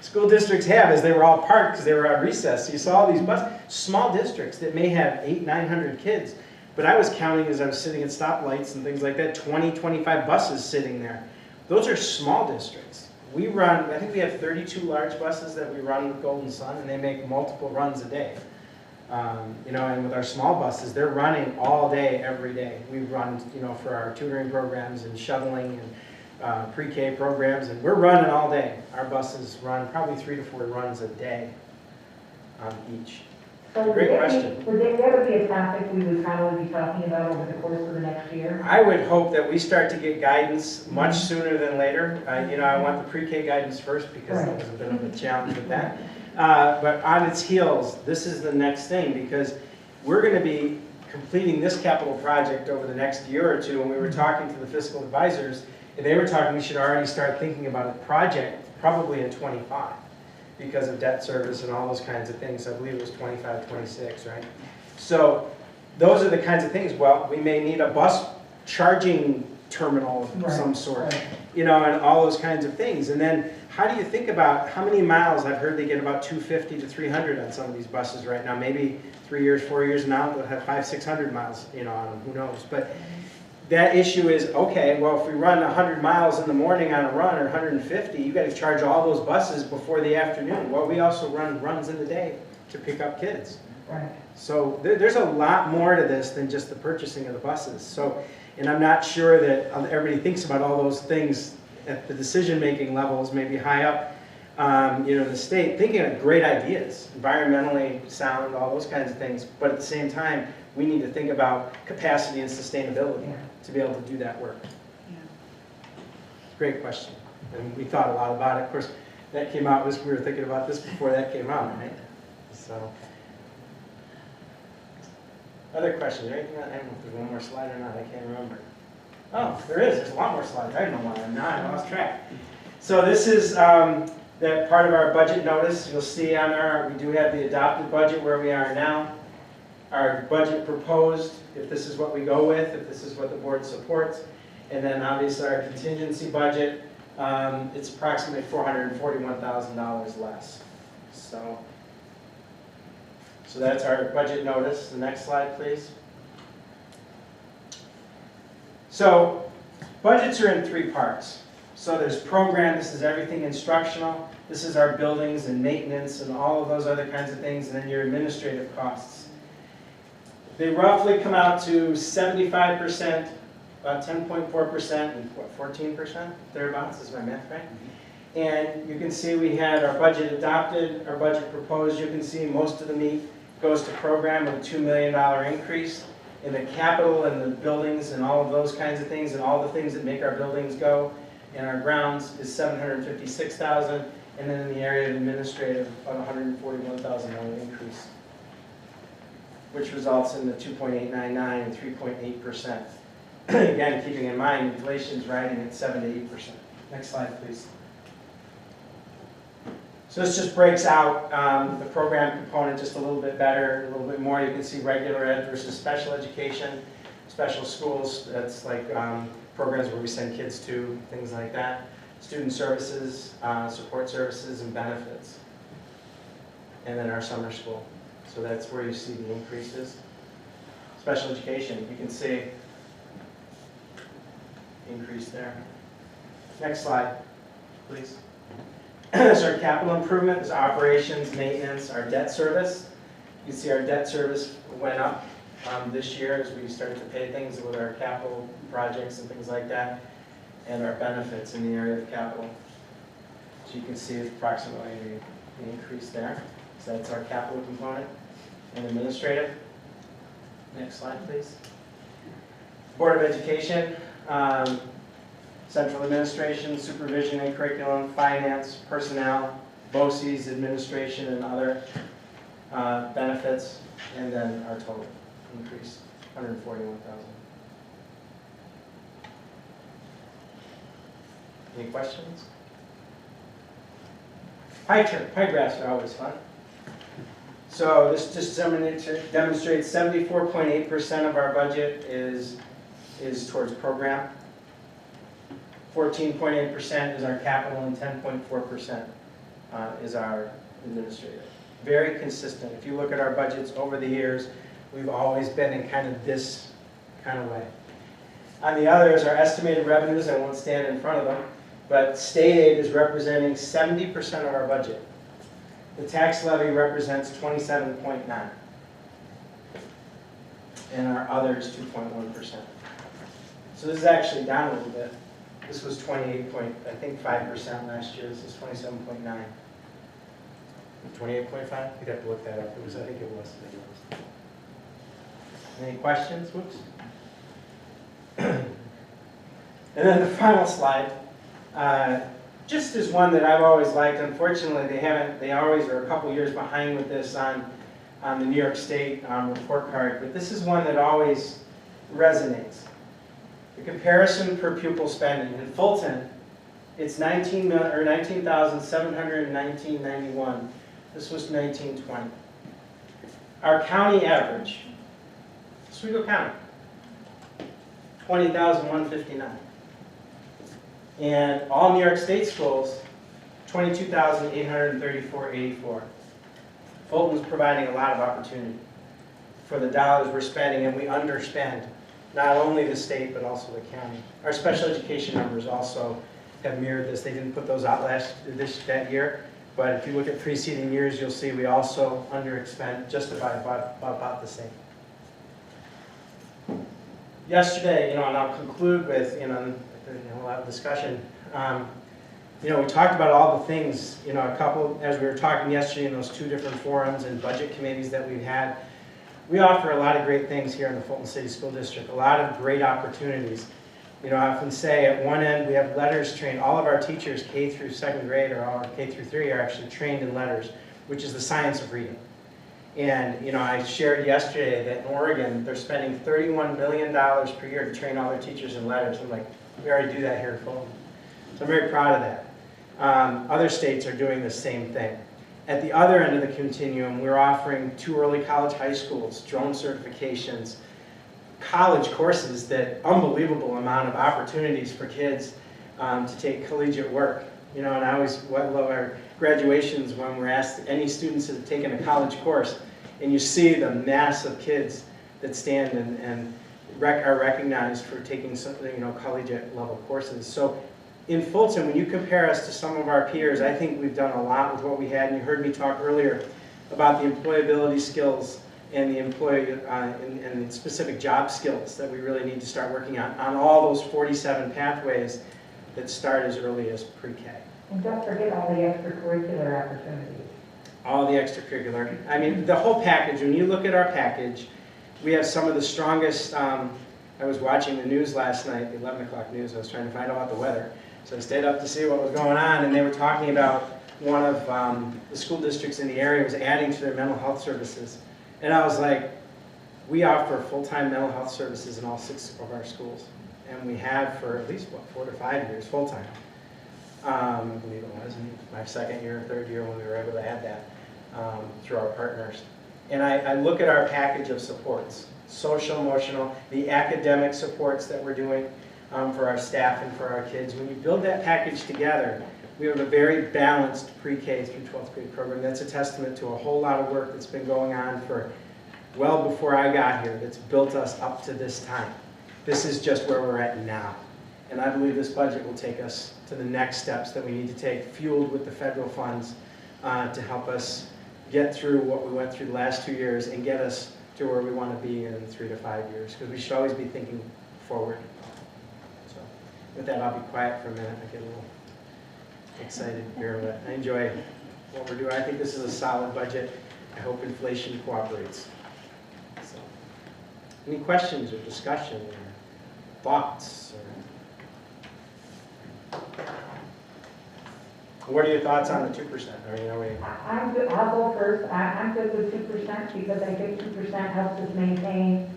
school districts have as they were all parked because they were on recess. So you saw all these buses, small districts that may have 800-900 kids. But I was counting as I was sitting at stoplights and things like that, 20-25 buses sitting there. Those are small districts. We run, I think we have 32 large buses that we run with Golden Sun, and they make multiple runs a day. You know, and with our small buses, they're running all day, every day. We run, you know, for our tutoring programs and shoveling and pre-K programs, and we're running all day. Our buses run probably 3 to 4 runs a day each. So Great would question. that would be a topic we would probably be talking about over the course of the next year? I would hope that we start to get guidance much sooner than later. You know, I want the pre-K guidance first because that was a bit of a challenge with that. But on its heels, this is the next thing because we're going to be completing this capital project over the next year or two. And we were talking to the fiscal advisors, and they were talking we should already start thinking about a project probably in '25 because of debt service and all those kinds of things. I believe it was 25, 26, right? So those are the kinds of things. Well, we may need a bus charging terminal of some sort, you know, and all those kinds of things. And then how do you think about how many miles? I've heard they get about 250 to 300 on some of these buses right now. Maybe 3 years, 4 years now, they'll have 500-600 miles, you know, on them. Who knows? But that issue is, okay, well, if we run 100 miles in the morning on a run or 150, you got to charge all those buses before the afternoon. Well, we also run runs in the day to pick up kids. Right. So there's a lot more to this than just the purchasing of the buses. So, and I'm not sure that everybody thinks about all those things at the decision-making levels, maybe high up, you know, in the state, thinking of great ideas, environmentally sound, all those kinds of things. But at the same time, we need to think about capacity and sustainability to be able to do that work. Yeah. Great question. And we thought a lot about it. Of course, that came out, we were thinking about this before that came out, right? So, other questions, right? I don't know if there's one more slide or not, I can't remember. Oh, there is, there's a lot more slides. I don't know why, now I lost track. So this is that part of our budget notice. You'll see on our, we do have the adopted budget where we are now. Our budget proposed, if this is what we go with, if this is what the board supports. And then obviously our contingency budget, it's approximately $441,000 less. So that's our budget notice. The next slide, please. So budgets are in 3 parts. So there's program, this is everything instructional. This is our buildings and maintenance and all of those other kinds of things, and then your administrative costs. They roughly come out to 75%, about 10.4%, and what, 14%? Thereabouts, is my math right? And you can see we had our budget adopted, our budget proposed. You can see most of the meat goes to program with a $2 million increase. In the capital and the buildings and all of those kinds of things and all the things that make our buildings go and our grounds is $756,000, and then in the area of administrative, about $141,000 increase, which results in the 2.899 and 3.8%. Again, keeping in mind inflation's riding at 7 to 8%. Next slide, please. So this just breaks out the program component just a little bit better, a little bit more. You can see regular ed versus special education, special schools. That's like programs where we send kids to, things like that. Student services, support services, and benefits. And then our summer school. So that's where you see the increases. Special education, you can see increase there. Next slide, please. So our capital improvement is operations, maintenance, our debt service. You can see our debt service went up this year as we started to pay things with our capital projects and things like that, and our benefits in the area of capital. So you can see it's approximately the increase there. So that's our capital component and administrative. Next slide, please. Board of Education. Central administration, supervision and curriculum, finance, personnel, BOCES, administration and other benefits, and then our total increase, $141,000. Any questions? Pie graphs are always fun. So this just demonstrates 74.8% of our budget is towards program. 14.8% is our capital and 10.4% is our administrative. Very consistent. If you look at our budgets over the years, we've always been in kind of this kind of way. On the other is our estimated revenues. I won't stand in front of them, but state aid is representing 70% of our budget. The tax levy represents 27.9%. And our other is 2.1%. So this is actually down a little bit. This was 28.5% last year. This is 27.9. 28.5? You'd have to look that up. It was, I think it was. Any questions? Whoops. And then the final slide, just is one that I've always liked. Unfortunately, they always are a couple years behind with this on the New York State report card, but this is one that always resonates. The comparison per pupil spending. In Fulton, it's $19,719.91. This was 1920. Our county average, Oswego County, $20,159. And all New York State schools, $22,834.84. Fulton's providing a lot of opportunity for the dollars we're spending, and we underspend not only the state but also the county. Our special education numbers also have mirrored this. They didn't put those out that year, but if you look at preceding years, you'll see we also underexpend just about the same. Yesterday, and I'll conclude with, a lot of discussion. We talked about all the things, as we were talking yesterday in those 2 different forums and budget committees that we've had. We offer a lot of great things here in the Fulton City School District, a lot of great opportunities. I often say at one end we have letters trained. All of our teachers, K through 2nd grade or all K through 3, are actually trained in letters, which is the science of reading. And I shared yesterday that in Oregon they're spending $31 million per year to train all their teachers in letters. I'm like, we already do that here in Fulton. So I'm very proud of that. Other states are doing the same thing. At the other end of the continuum, we're offering 2 early college high schools, drone certifications, college courses, that unbelievable amount of opportunities for kids to take collegiate work. And I always love our graduations when we're asked any students that have taken a college course, and you see the mass of kids that stand and are recognized for taking some, collegiate level courses. So in Fulton, when you compare us to some of our peers, I think we've done a lot with what we had. And you heard me talk earlier about the employability skills and the and specific job skills that we really need to start working on all those 47 pathways that start as early as pre-K. And don't forget all the extracurricular opportunities. All the extracurricular. I mean, the whole package. When you look at our package, we have some of the strongest. I was watching the news last night, the 11 o'clock news. I was trying to find out about the weather. So I stayed up to see what was going on, and they were talking about one of the school districts in the area was adding to their mental health services. And I was like, we offer full-time mental health services in all 6 of our schools. And we have for at least, 4 to 5 years, full-time. I believe it was in my 2nd year, 3rd year when we were able to add that through our partners. And I look at our package of supports, social, emotional, the academic supports that we're doing for our staff and for our kids. When you build that package together, we have a very balanced pre-K through 12th grade program. That's a testament to a whole lot of work that's been going on for well before I got here that's built us up to this time. This is just where we're at now. And I believe this budget will take us to the next steps that we need to take, fueled with the federal funds to help us get through what we went through the last 2 years and get us to where we want to be in 3 to 5 years, because we should always be thinking forward. So with that, I'll be quiet for a minute. I get a little excited here, but I enjoy what we're doing. I think this is a solid budget. I hope inflation cooperates. So, any questions or discussion or thoughts? What are your thoughts on the 2%? I'm good. I'll go first. I'm good with 2% because I think 2% helps us maintain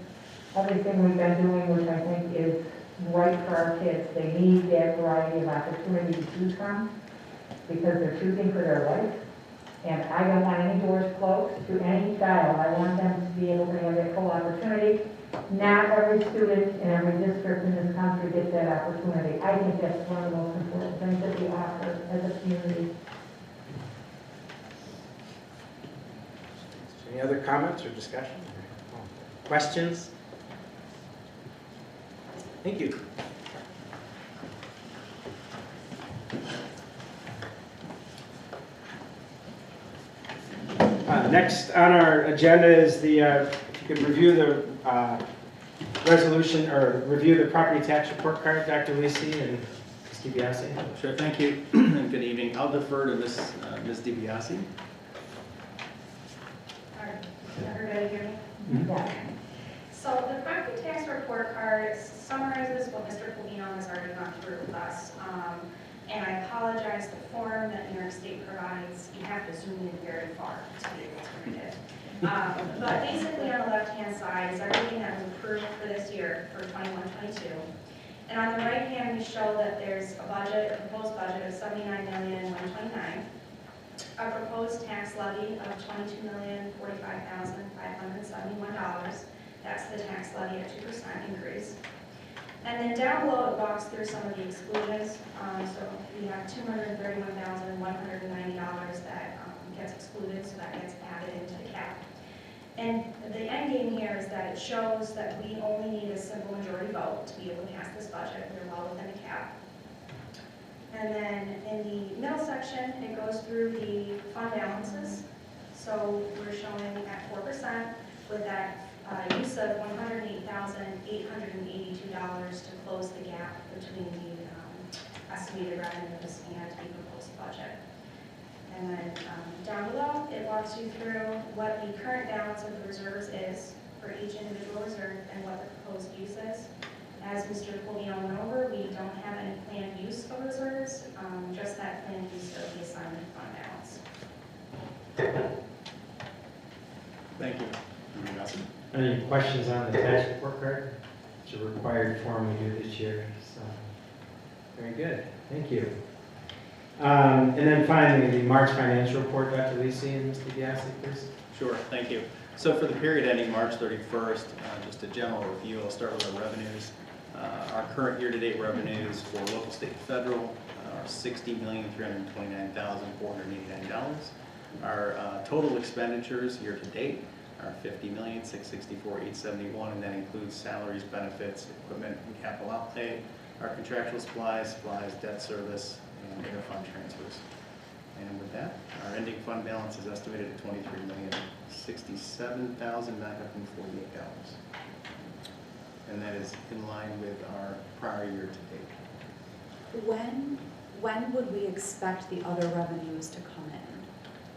everything we've been doing, which I think is right for our kids. They need that variety of opportunity to choose from because they're choosing for their life. And I don't want any doors closed to any child. I want them to be able to have that full opportunity. Not every student in every district in this country gets that opportunity. I think that's one of the most important things that we offer as a community. Any other comments or discussion? Questions? Thank you. Next on our agenda is the, if you could review the resolution or review the property tax report card, Dr. Lisi and Ms. DiBiase. Sure, thank you, and good evening. I'll defer to Ms. DiBiase. Everybody hear me? Yeah. So the property tax report card summarizes what Mr. Polino has already gone through with us. And I apologize, the form that New York State provides, you have to zoom in very far to be able to read it. But basically on the left-hand side is everything that was approved for this year, for 21-22. And on the right hand, we show that there's a budget, a proposed budget of $79,129,000, a proposed tax levy of $22,045,571. That's the tax levy at 2% increase. And then down below, it walks through some of the exclusions. So we have $231,190 that gets excluded, so that gets added into the cap. And the end game here is that it shows that we only need a simple majority vote to be able to pass this budget. We're well within the cap. And then in the middle section, it goes through the fund balances. So we're showing at 4% with that use of $108,882 to close the gap between the estimated revenues and the proposed budget. And then down below, it walks you through what the current balance of the reserves is for each individual reserve and what the proposed use is. As Mr. Polino went over, we don't have any planned use of reserves, just that planned use of the assignment fund balance. Thank you. Any questions on the tax report card? It's a required form we do this year, so, very good, thank you. And then finally, the March financial report, Dr. Lisi and Ms. DiBiase, please. Sure, thank you. So for the period ending March 31st, just a general review, I'll start with our revenues. Our current year-to-date revenues for local, state, and federal are $60,329,489. Our total expenditures year-to-date are $50,664,871, and that includes salaries, benefits, equipment, and capital outlay, our contractual supplies, debt service, and interfund transfers. And with that, our ending fund balance is estimated at $23,067,948. And that is in line with our prior year to date. When would we expect the other revenues to come in?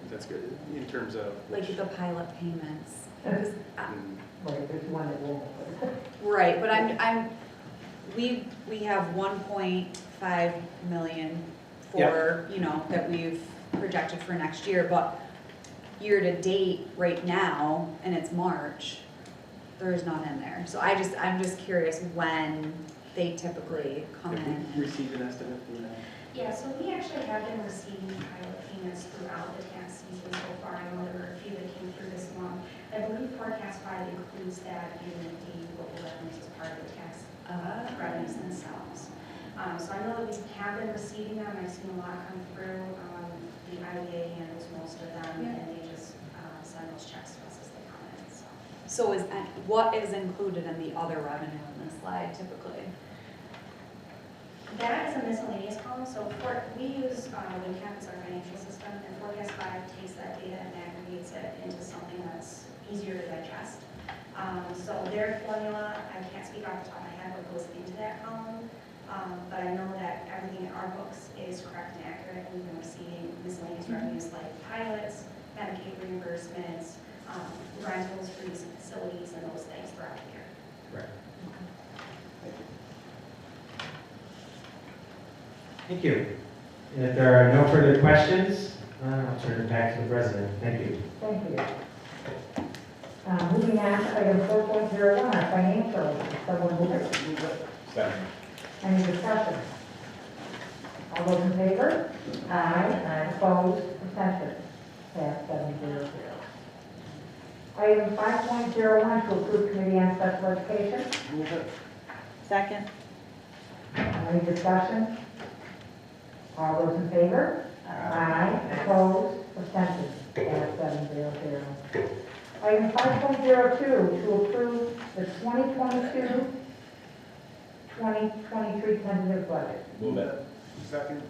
That's good, in terms of. Like the pilot payments? Right, there's one that won't. Right, but we have 1.5 million for, you know, that we've projected for next year, but year to date right now, and it's March, there is none in there. So I'm just curious when they typically come Have in. we received an estimate from that? Yeah, so we actually have been receiving pilot payments throughout the tax season so far. I know there were a few that came through this month. I believe forecast 5 includes that in the local revenues as part of the tax revenues themselves. So I know that we have been receiving them. I've seen a lot come through. The IDA handles most of them, and they just send those checks to us as they come in. So what is included in the other revenue in this slide typically? That is a miscellaneous column, so we use WinCap as our financial system, and Forecast 5 takes that data and aggregates it into something that's easier to digest. So their formula, I can't speak off the top of my head what goes into that column, but I know that everything in our books is correct and accurate. We've been receiving miscellaneous revenues like pilots, Medicaid reimbursements, rentals for use of facilities, and those things throughout the year. Right. Thank you. And if there are no further questions, I'll turn it back to the president. Thank you. Thank you. Moving on to item 4.01, our financial. Someone move it. Second. Any discussion? All those in favor? Aye. Opposed? Abstentions? Passed 7-0. Item 5.01 to approve Committee on Special Education. Move it. Second. Any discussion? All those in favor? Aye. Opposed? Abstentions? Passed 7-0. Item 5.02 to approve the 2022-2023 tentative budget. Move it. Second.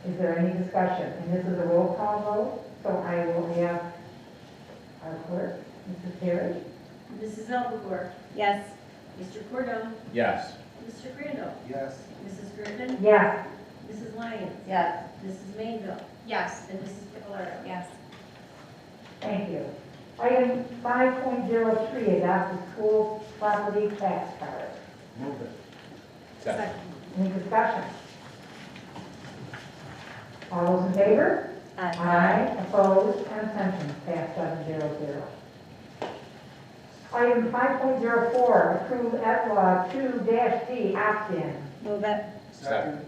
Is there any discussion? And this is a roll call vote, so I will have our clerk, Mrs. Terry. Mrs. Elbegor, Yes. Mr. Cordon, Yes. Mr. Crandall, Yes. Mrs. Gertman, Yes. Mrs. Lyons, Yes. Mrs. Mainville, Yes. and Mrs. Cavalera. Yes. Thank you. Item 5.03, adopt the school property tax card. Move it. Second. Any discussion? All those in favor? Aye. Opposed? And abstentions? Passed 7-0. Item 5.04, approve FLAW 2-D opt-in. Move it. Second.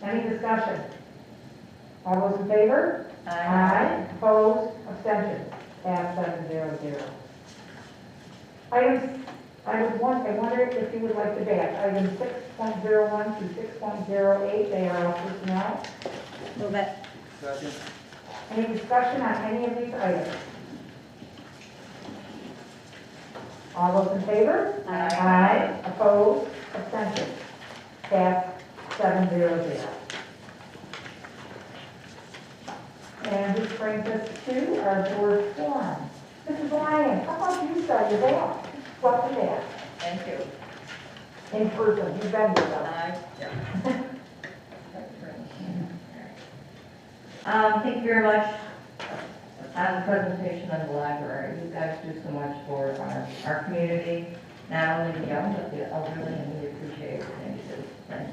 Any discussion? All those in favor? Aye. Opposed? Abstentions? Passed 7-0. I wonder if you would like to batch items 6.01 to 6.08, they are all personnel. Move it. Second. Any discussion on any of these items? All those in favor? Aye. Opposed? Abstentions? Passed 7-0. And this brings us to our board forum. Mrs. Lyons, how about you start your back? Welcome back. Thank you. In person, you've been with us. Thank you very much on the presentation on the library. You guys do so much for our community, not only the young, but the elderly, and we appreciate everything you do. Thanks.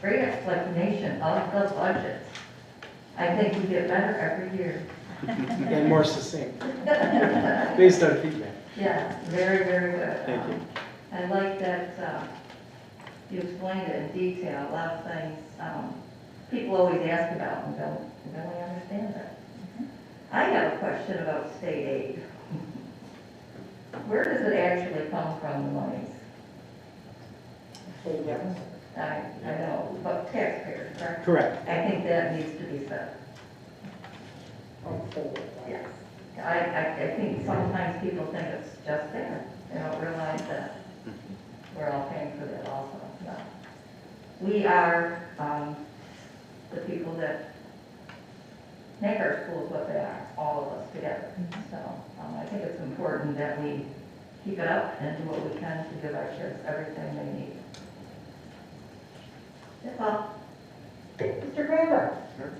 Great explanation of the budget. I think we get better every year. And more succinct, based on feedback. Yeah, very, very good. Thank you. I like that you explained it in detail. A lot of things people always ask about and don't really understand that. I have a question about state aid. Where does it actually come from, the monies? I know, but taxpayers, correct? Correct. I think that needs to be said. Yes. I think sometimes people think it's just there. They don't realize that we're all paying for that also. No. We are the people that make our schools what they are, all of us together. So I think it's important that we keep it up and do what we can to give our kids everything they need. That's all. Mr. Crandall? Sure.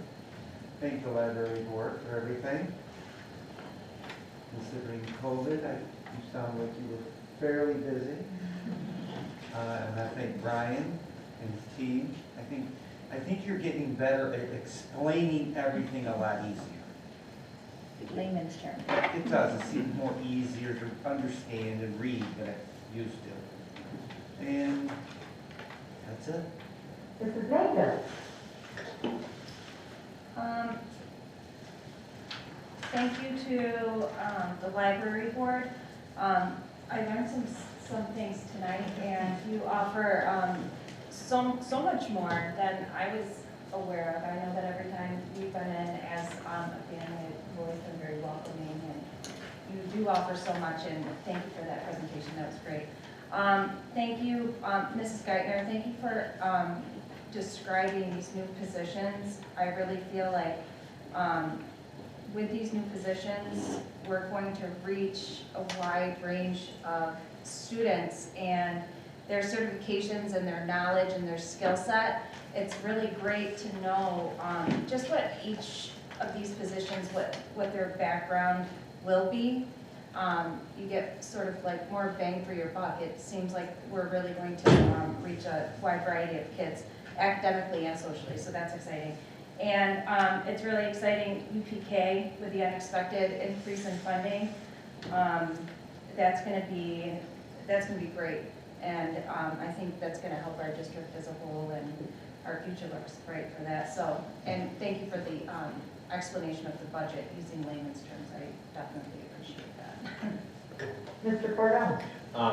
Thank the library board for everything. Considering COVID, you sound like you were fairly busy. And I think Brian and his team, I think you're getting better at explaining everything a lot easier. Layman's term. It does, it seems more easier to understand and read than it used to. And that's it. Mrs. Mainville? Thank you to the library board. I learned some things tonight, and you offer so much more than I was aware of. I know that every time we've been in as a family, it's always been very welcoming, and you do offer so much, and thank you for that presentation. That was great. Thank you, Mrs. Geithner. Thank you for describing these new positions. I really feel like with these new positions, we're going to reach a wide range of students and their certifications and their knowledge and their skill set. It's really great to know just what each of these positions, what their background will be. You get sort of like more bang for your buck. It seems like we're really going to reach a wide variety of kids, academically and socially, so that's exciting. And it's really exciting, UPK, with the unexpected increase in funding. that's gonna be great. And I think that's gonna help our district as a whole, and our future looks bright for that. So, and thank you for the explanation of the budget using layman's terms. I definitely appreciate that. Mr. Cordell?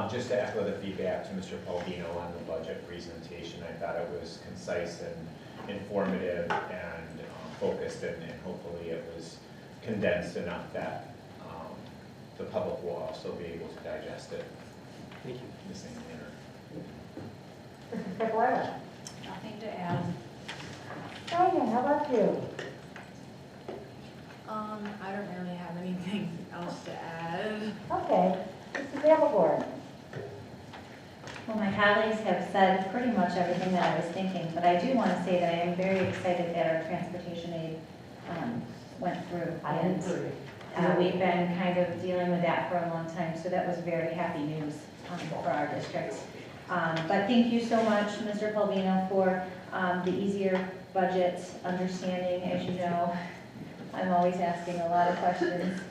Just to echo the feedback to Mr. Palvino on the budget presentation, I thought it was concise and informative and focused, and hopefully it was condensed enough that the public will also be able to digest it Thank you. in the same manner. Mrs. Capoeira? Nothing to add. Diane, how about you? I don't really have anything else to add. Okay. Mrs. Davenport? Well, my colleagues have said pretty much everything that I was thinking, but I do want to say that I am very excited that our transportation aid went through. And we've been kind of dealing with that for a long time, so that was very happy news for our district. But thank you so much, Mr. Palvino, for the easier budget understanding. As you know, I'm always asking a lot of questions.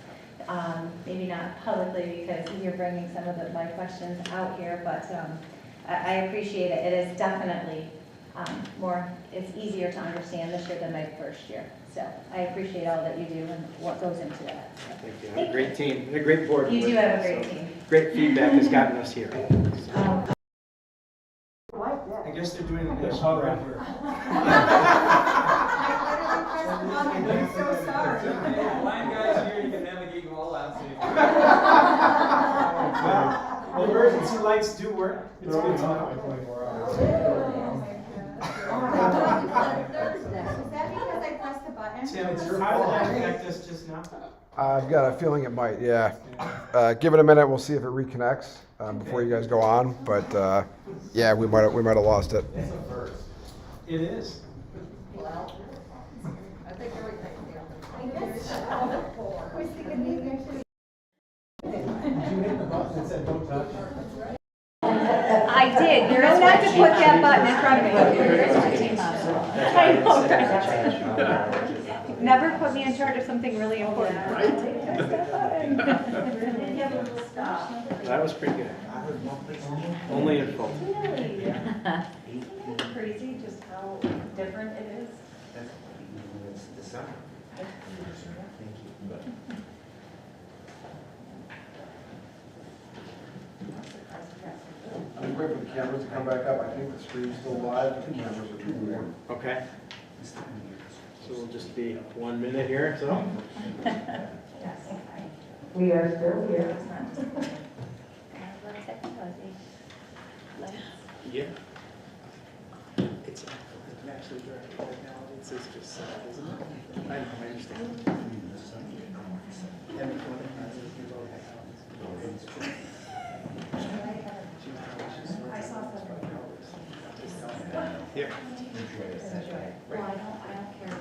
Maybe not publicly because you're bringing some of my questions out here, but I appreciate it. It is definitely it's easier to understand this year than my first year. So I appreciate all that you do and what goes into that. So, Thank you. And a great team, and a great board. you do with have a us, great so team. Great feedback has gotten us here. Like that. I guess they're doing a good job around here. I'm so sorry. Line guys here, you can navigate all out safely. Well, emergency lights do work. It's good to know. 24 hours. Is that because I pressed the button? Tim, how did that affect us just now? I've got a feeling it might, yeah. Give it a minute, we'll see if it reconnects before you guys go on, but yeah, we might have lost it. It's a first. It is. I think everything. I did. You're not to put that button in front of me. I know, right? Never put me in charge of something really important. That was pretty good. Only in full. Crazy just how different it is. It's December. I'm waiting for the cameras to come back up. I think the screen's still live. The cameras are too warm. Okay. So we'll just be 1 minute here, so. We are still here. Yeah. It's actually direct right now. It's just sad, isn't it? I know, I understand. I saw something. Here. Well, I don't care.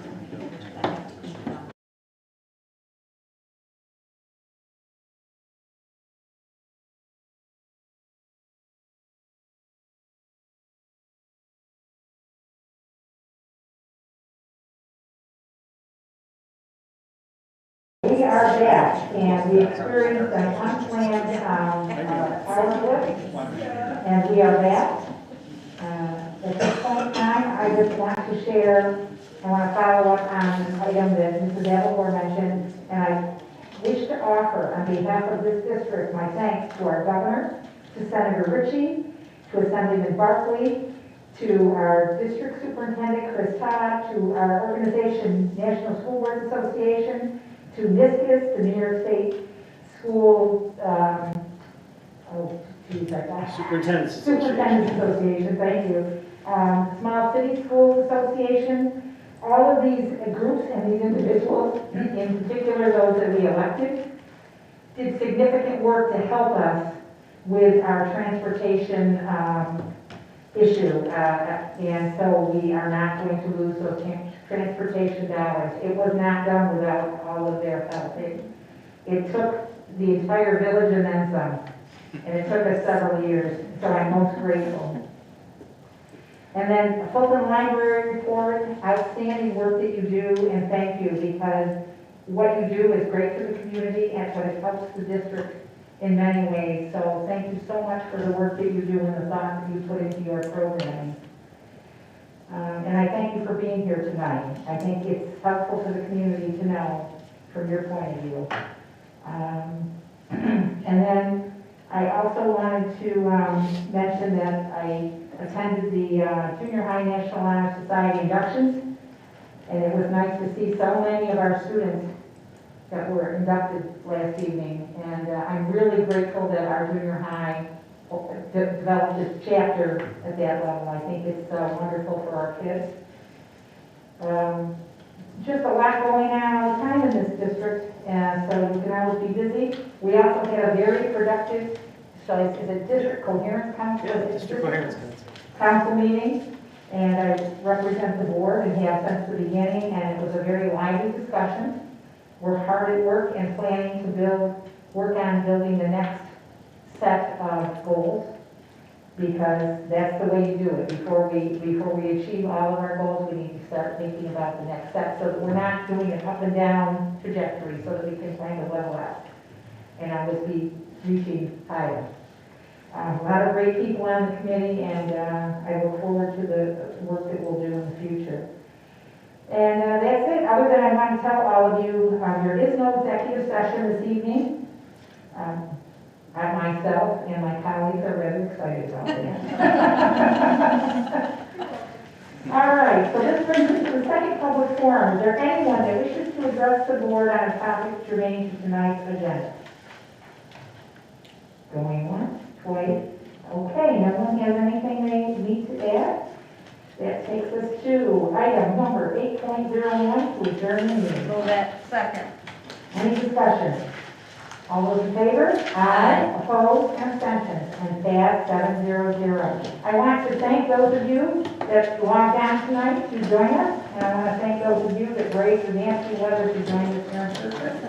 We are back, and we experienced an unplanned outage, and we are back. At this point in time, I just want to share, I want to follow up on an item that Mrs. Davenport mentioned, and I wish to offer, on behalf of this district, my thanks to our governor, to Senator Ritchie, to Assemblyman Barkley, to our district superintendent, Chris Todd, to our organization, National School Board Association, to NISCUS, the New York State School, Superintendent's Association. Superintendent's Association, thank you. Small City School Association, all of these groups and these individuals, in particular those that we elected, did significant work to help us with our transportation issue. And so we are not going to lose those transportation dollars. It was not done without all of their help. It took the entire village and then some. And it took us several years, so I'm most grateful. And then Fulton Library Report, outstanding work that you do, and thank you, because what you do is great for the community, and but it helps the district in many ways. So thank you so much for the work that you do and the thought that you put into your programming. And I thank you for being here tonight. I think it's helpful to the community to know from your point of view. And then I also wanted to mention that I attended the Junior High National Honor Society inductions, and it was nice to see so many of our students that were inducted last evening. And I'm really grateful that our junior high developed this chapter at that level. I think it's wonderful for our kids. Just a lot going on all the time in this district, and so you can always be busy. We also had a very productive, is it District Coherence Council? Yeah, District Coherence Council. Council meeting, and I represent the board and have since the beginning, and it was a very lively discussion. We're hard at work and planning to work on building the next set of goals, because that's the way you do it. Before we achieve all of our goals, we need to start thinking about the next step, so that we're not doing an up and down trajectory, so that we can kind of level out and always be reaching higher. A lot of great people on the committee, and I look forward to the work that we'll do in the future. And that's it, other than I want to tell all of you, there is no executive session this evening. I myself and my colleagues are rather excited about that. All right, so this brings us to the second public forum. Is there anyone that wishes to address the board on a topic germane to tonight's agenda? Going once, twice. Okay, no one has anything they need to add? That takes us to item number 8.01, to adjourn the meeting. Move it. Second. Any discussion? All those in favor? Aye. Opposed? Abstentions? And passed 700. I want to thank those of you that logged on tonight to join us, and I want to thank those of you that braved the nasty weather to join us here in person.